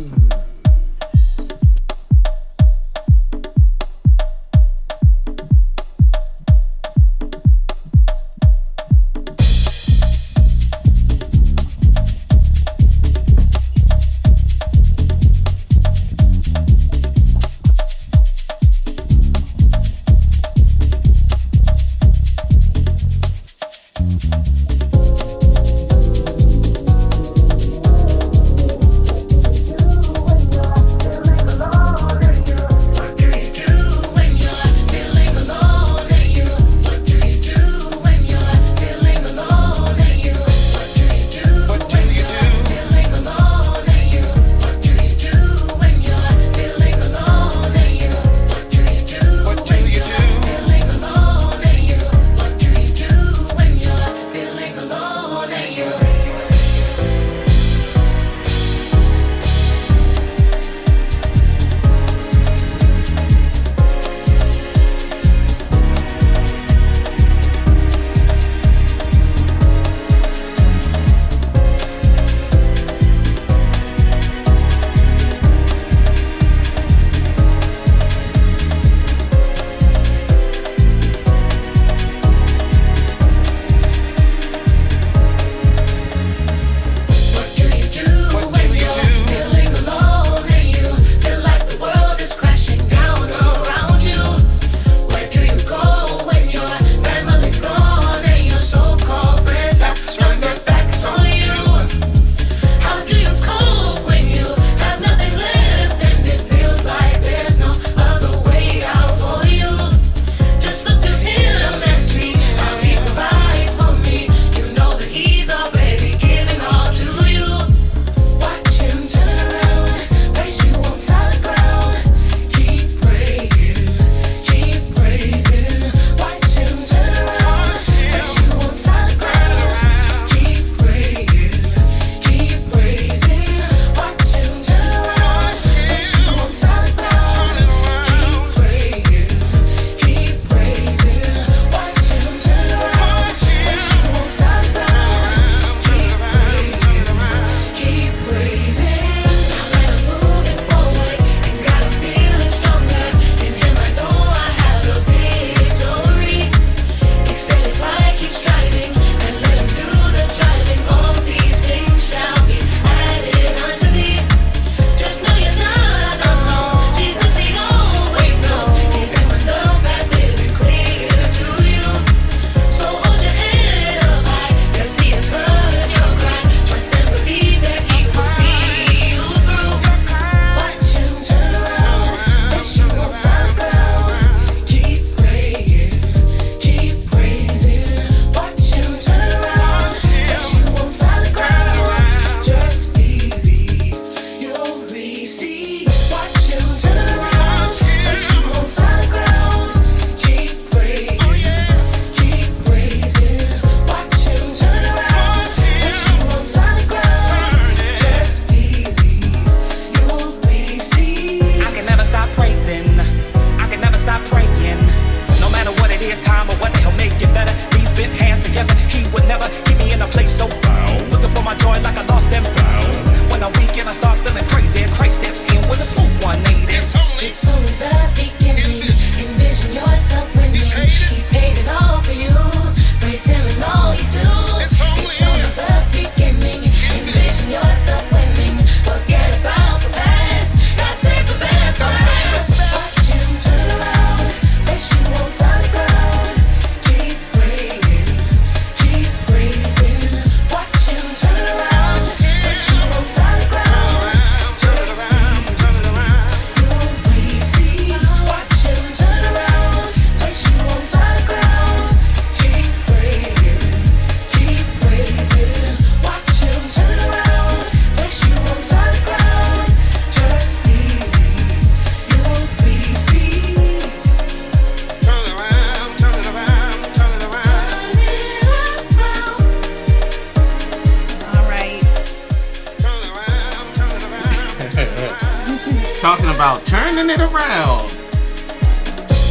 about turning it around.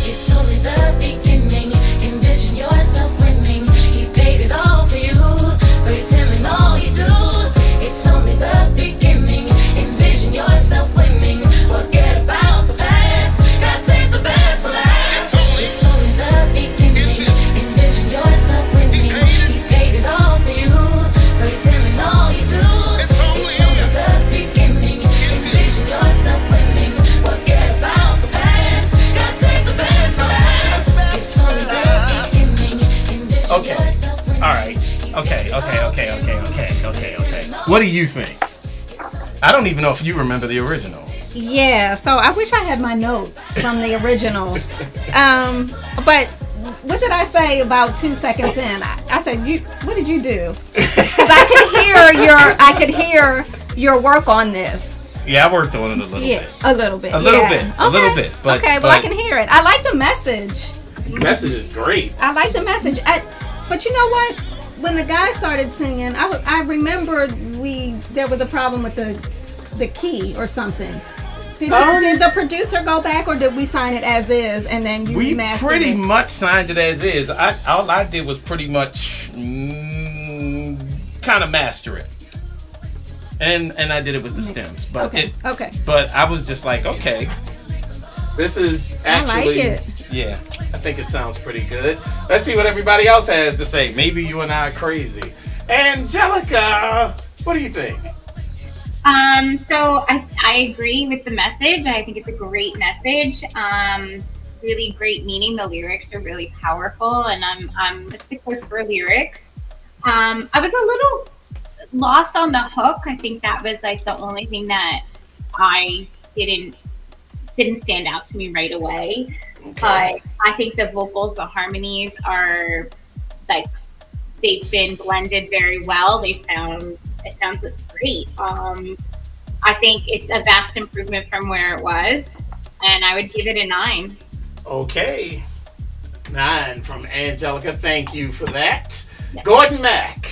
It's only the beginning. Envision yourself winning. He paid it all for you. Praise him in all you do. It's only the beginning. Envision yourself winning. Forget about the past. God saves the best for last. It's only the beginning. Envision yourself winning. He paid it all for you. Praise him in all you do. It's only the beginning. Envision yourself winning. Forget about the past. God saves the best for last. It's only the beginning. Envision Okay. yourself winning. All right. Okay. What do you think? I don't even know if you remember the original. Yeah, so I wish I had my notes from the original. But what did I say about 2 seconds in? I said, what did you do? Because I could hear your work on this. Yeah, I worked on it a little bit. A little bit. A little Okay. bit. But, okay, well, I can hear it. I like the message. The message is great. I like the message. But you know what? When the guy started singing, I remember there was a problem with the key or something. Did the producer go back, or did we sign it as is and then you We remastered pretty it? much signed it as is. All I did was pretty much kind of master it, and I did it with the stems. But okay. But I was just like, okay, this is actually. I like it. Yeah, I think it sounds pretty good. Let's see what everybody else has to say. Maybe you and I are crazy. Angelica, what do you think? So I agree with the message. I think it's a great message. Really great meaning. The lyrics are really powerful, and I'm a stickler for lyrics. I was a little lost on the hook. I think that was like the only thing that I didn't stand out to me right away. But I think the vocals, the harmonies are like they've been blended very well. It sounds great. I think it's a vast improvement from where it was, and I would give it a 9. Okay. 9 from Angelica. Thank you for that. Yeah. Gordon Mack.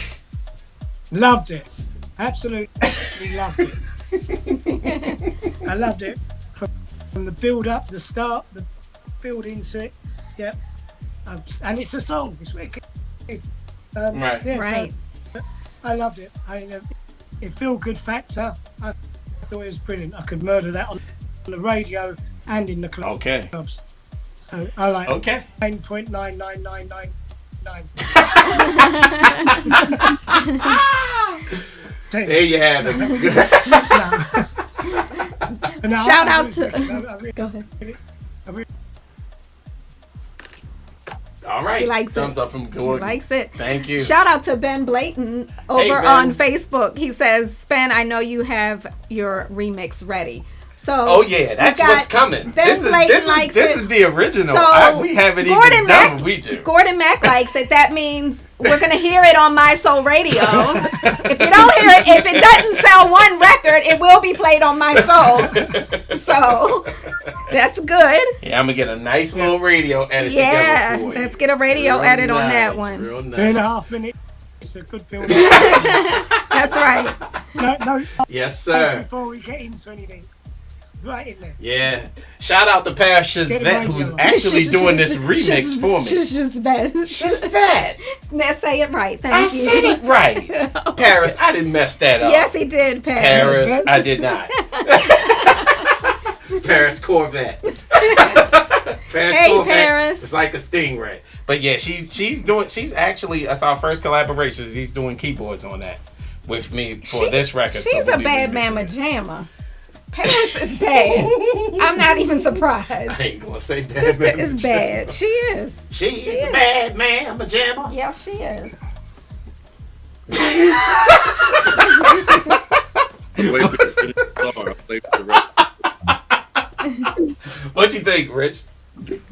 Loved it. Absolutely loved it. I loved it. From the build up, the start, the build into it. Yeah. And it's a song. It's wicked. Right. Yeah, right. So, I loved it. It feel good factor. I thought it was brilliant. I could murder that on the radio and in the clubs. Okay. So I like 9.9999. There you have it. Shout out to. Go ahead. All right. He likes Thumbs up from Gordon. He likes it. Thank you. Shout out to Ben Blayton over on Facebook. He says, "Spen, I know you have your remix ready." So oh yeah, that's what's coming. This is the original. So we haven't Gordon even done what we do. Gordon Mack likes it. That means we're gonna hear it on My Soul Radio. If you don't hear it, if it doesn't sell one record, it will be played on My Soul. So that's good. Yeah, I'm gonna get a nice little radio edit together for you. Let's get a radio edit on that one. Real nice. 3.5 minutes. It's a good build. That's right. No. Yes, sir. Before we get into anything. Right in there. Yeah. Shout out to Paris Vet, who's actually doing this remix for me. Shizvet. Now say it right. Thank I you. said it right. Paris, I didn't mess that up. Yes, he did, Paris. Paris, I did not. Paris Corvette. Corvette. Paris. It's like a Stingray. But yeah, she's actually, that's our first collaboration. He's doing keyboards on that with me for this record. She's a bad mama jamma. Paris is bad. I'm not even surprised. I ain't gonna say bad. Sister is bad. She is. She is a bad mama jamma. Yes, she is. What you think, Rich?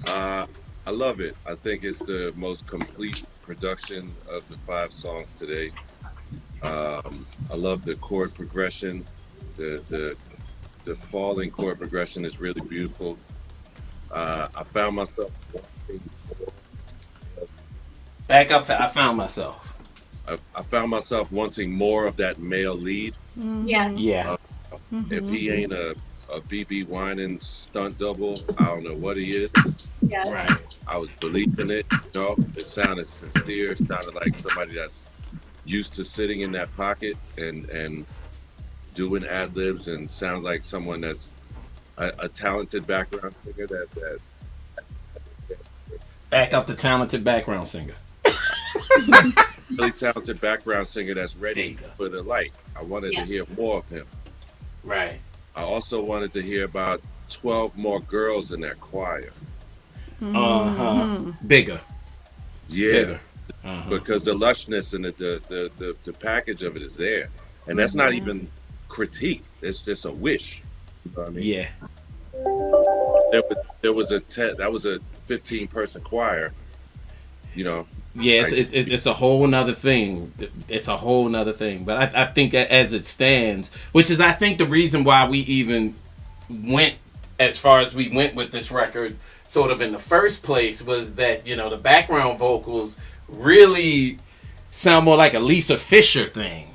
I love it. I think it's the most complete production of the 5 songs today. I love the chord progression. The falling chord progression is really beautiful. I found myself back up to I found myself. I found myself wanting more of that male lead. Yes. Yeah. If he ain't a a BB Winans stunt double. I don't know what he is. Yes. Right. I was believing it. You know, it sounded sincere. It sounded like somebody that's used to sitting in that pocket and doing ad libs, and sounds like someone that's a talented background singer that Back up the talented background singer. really talented background singer that's There ready you go. for the light. I wanted to hear more of him. Right. I also wanted to hear about 12 more girls in that choir. Bigger. Yeah, Bigger. because the lushness and the package of it is there, and that's not even critique. It's just a wish. You know what I mean? Yeah. There was that was a 15-person choir. You know. Yeah, it's a whole nother thing. It's a whole nother thing. But I think that as it stands, which is I think the reason why we even went as far as we went with this record sort of in the first place, was that, you know, the background vocals really sound more like a Lisa Fisher thing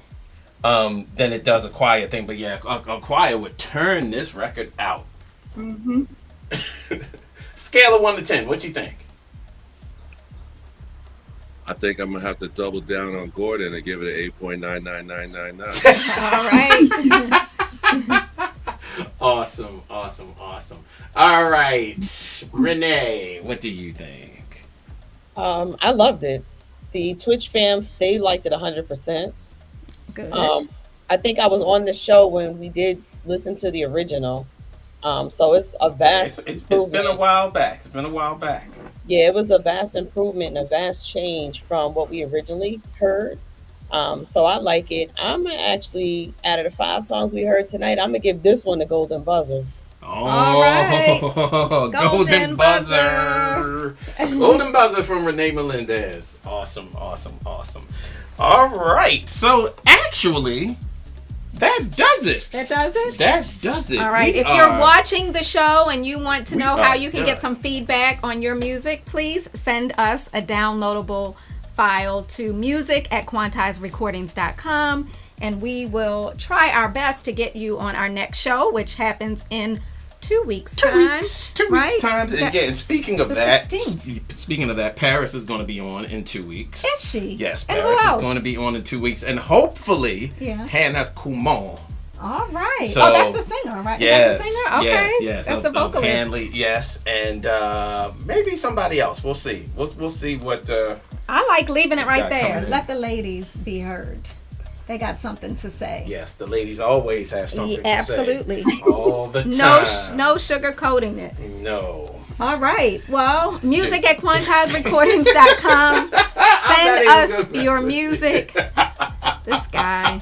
than it does a choir thing. But yeah, a choir would turn this record out. Mm-hmm. Scale of 1 to 10, what you think? I think I'm gonna have to double down on Gordon and give it an 8.99999. All right. Awesome. All right, Renee, what do you think? I loved it. The Twitch fams, they liked it 100%. Good. I think I was on the show when we did listen to the original. So it's a vast It's been a while back. Yeah, it was a vast improvement and a vast change from what we originally heard. So I like it. I'm actually, out of the 5 songs we heard tonight, I'm gonna give this one the golden buzzer. All right. Golden buzzer. Golden buzzer from Renee Melendez. Awesome. All right. So actually, that does it. That does it? That does it. All right. If you're watching the show and you want to know how you can done. get some feedback on your music, please send us a downloadable file to music@quantizerecordings.com, and we will try our best to get you on our next show, which happens in 2 weeks' time. 2 weeks time. And yeah, and speaking of the that, 16th. Paris is going to be on in 2 weeks. Is she? Yes, And Paris who is else? going to be on in 2 weeks, and hopefully Hannah Kumon. All right. So, that's the singer, right? Yes, Is that the singer? Okay. yes. That's the vocalist. Hanley, yes, and maybe somebody else. We'll see. We'll see what. I like leaving it right got there. coming in. Let the ladies be heard. They got something to say. Yes, the ladies always have something Absolutely. to say. All the time. No sugar coating it. No. All right. Well, music@quantizerecordings.com. Send us your music. This guy.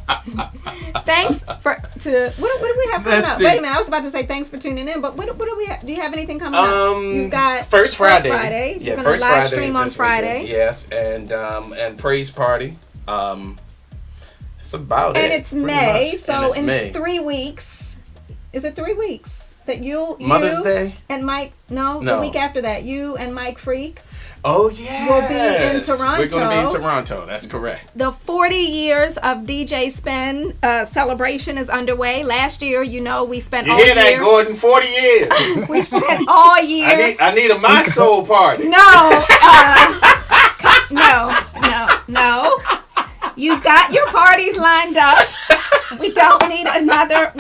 Thanks for what do we have coming up? Wait a minute. I was about to say thanks for tuning in, but what do we have? Do you have anything coming up? You've got First Friday. You're Yeah, gonna First live Friday stream is on this Friday. weekend. Yes, and Praise Party. It's about it. And it's pretty May, much. so And it's in May. 3 weeks. Is it 3 weeks that you Mother's Day? and Mike? No, the week after that, you and Mike Freak. Oh yeah, We'll be in Toronto. We're going to be in Toronto. That's correct. The 40 years of DJ Spin celebration is underway. Last year, we spent You all hear year. that, Gordon? 40 years. We spent all year. I need a My Soul party. No, no. You've got your parties lined up. We don't need another.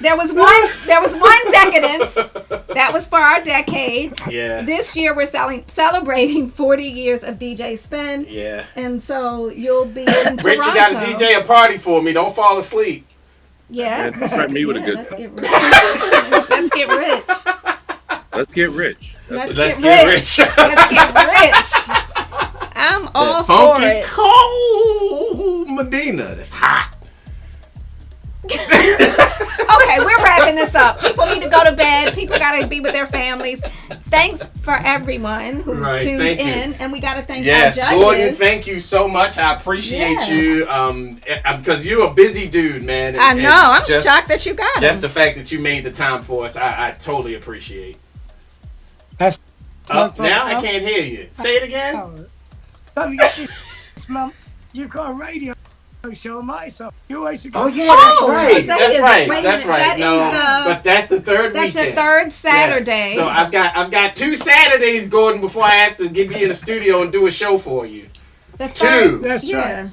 There was one decadence. That was for our decade. Yeah. This year we're celebrating 40 years of DJ Spin. Yeah. And so you'll be in Toronto. Rich, you got to DJ a party for me. Don't fall asleep. Yeah. Man, threaten me with a good Let's time. get rich. Let's get rich. Let's get rich. Let's get get rich. Let's get rich. I'm all for Funky it. cold Medina. That's hot. Okay, we're wrapping this up. People need to go to bed. People got to be with their families. Thanks for everyone who tuned in. And we got to thank our judges. Gordon, thank you so much. I appreciate you. Because you're a busy dude, man. I know. I'm shocked that you got it. Just the fact that you made the time for us, I totally appreciate. That's now I can't hear you. Say it again. Don't forget this month you've got a radio show on my song. You always Oh yeah, that's right. That's right. Wait a That's minute, right. that No, is the- but that's the third That's weekend. the third Saturday. Yes. So I've got 2 Saturdays, Gordon, before I have to get you in the studio and do a show for you. The 2. third, That's yeah.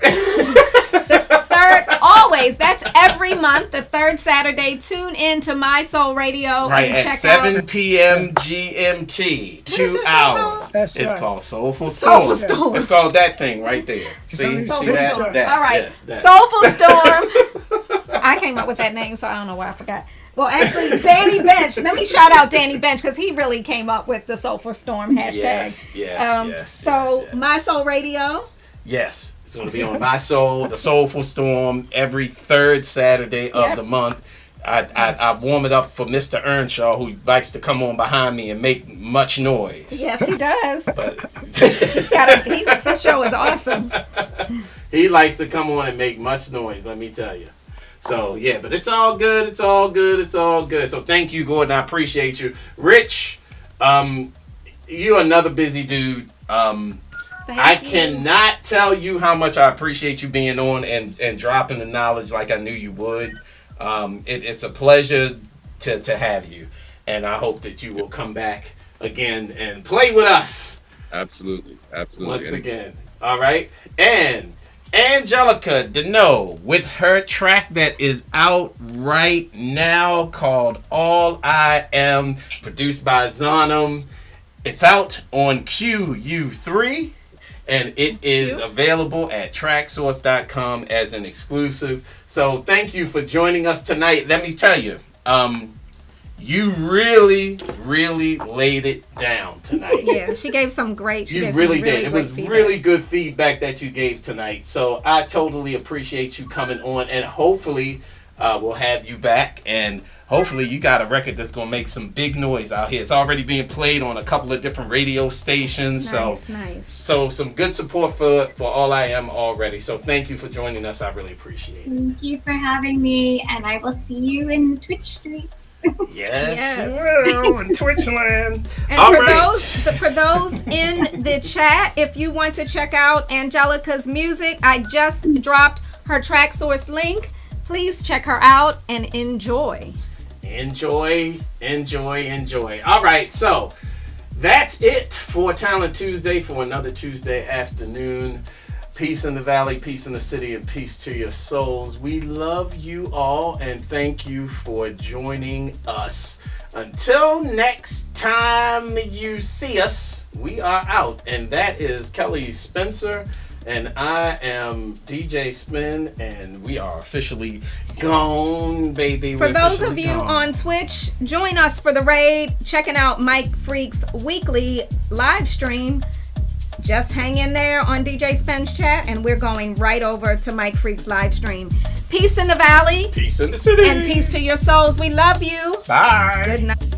The third, always. That's every month. The third Saturday. Tune in to My Soul Radio Right and at check 7 out. p.m. GMT. is 2 your show hours. called? That's It's right. called Soulful Storm. Soulful Storm. It's called that thing right there. See Soulful that? Storm. That. All right. Yes, that. Soulful Storm. I came up with that name, so I don't know why I forgot. Well, actually, Danny Bench. Let me shout out Danny Bench because he really came up with the Soulful Storm hashtag. Yes. So, yes. My Soul Radio. Yes, it's going to be on My Soul, the Soulful Storm, every third Saturday of Yep. the month. I warm it up for Mr. Earnshaw, who likes to come on behind me and make much noise. Yes, he does. But His show is awesome. he likes to come on and make much noise, let me tell you. So, yeah, but it's all good. It's all good. It's all good. So, thank you, Gordon. I appreciate you. Rich, you're another busy dude. I cannot tell you how much I appreciate you being on and dropping the knowledge like I knew you would. It's a pleasure to have you. And I hope that you will come back again and play with us. Absolutely. Once again. All right. And Angelica Deneau with her track that is out right now called All I Am, produced by Zonum. It's out on QU3 and it is available at tracksource.com as an exclusive. So thank you for joining us tonight. Let me tell you, you really, really laid it down tonight. Yeah, she gave some great. You really did. It was really good feedback that you gave tonight. So I totally appreciate you coming on, and hopefully we'll have you back. And hopefully you got a record that's gonna make some big noise out here. It's already being played on a couple of different radio stations. Nice. So some good support for All I Am already. So thank you for joining us. I really appreciate it. Thank you for having me, and I will see you in Twitch streets. Yes. You will in Twitchland. And All for right. for those in the chat, if you want to check out Angelica's music, I just dropped her track source link. Please check her out and enjoy. Enjoy. All right, so that's it for Talent Tuesday, for another Tuesday afternoon. Peace in the valley, peace in the city, and peace to your souls. We love you all, and thank you for joining us. Until next time you see us, we are out. And that is Kelly Spencer, and I am DJ Spin, and we are officially gone, baby. For We're those officially of you gone. on Twitch, join us for the raid, checking out Mike Freak's weekly live stream. Just hang in there on DJ Spin's chat, and we're going right over to Mike Freak's live stream. Peace in the valley. Peace in the city. And peace to your souls. We love you. Bye. Good night.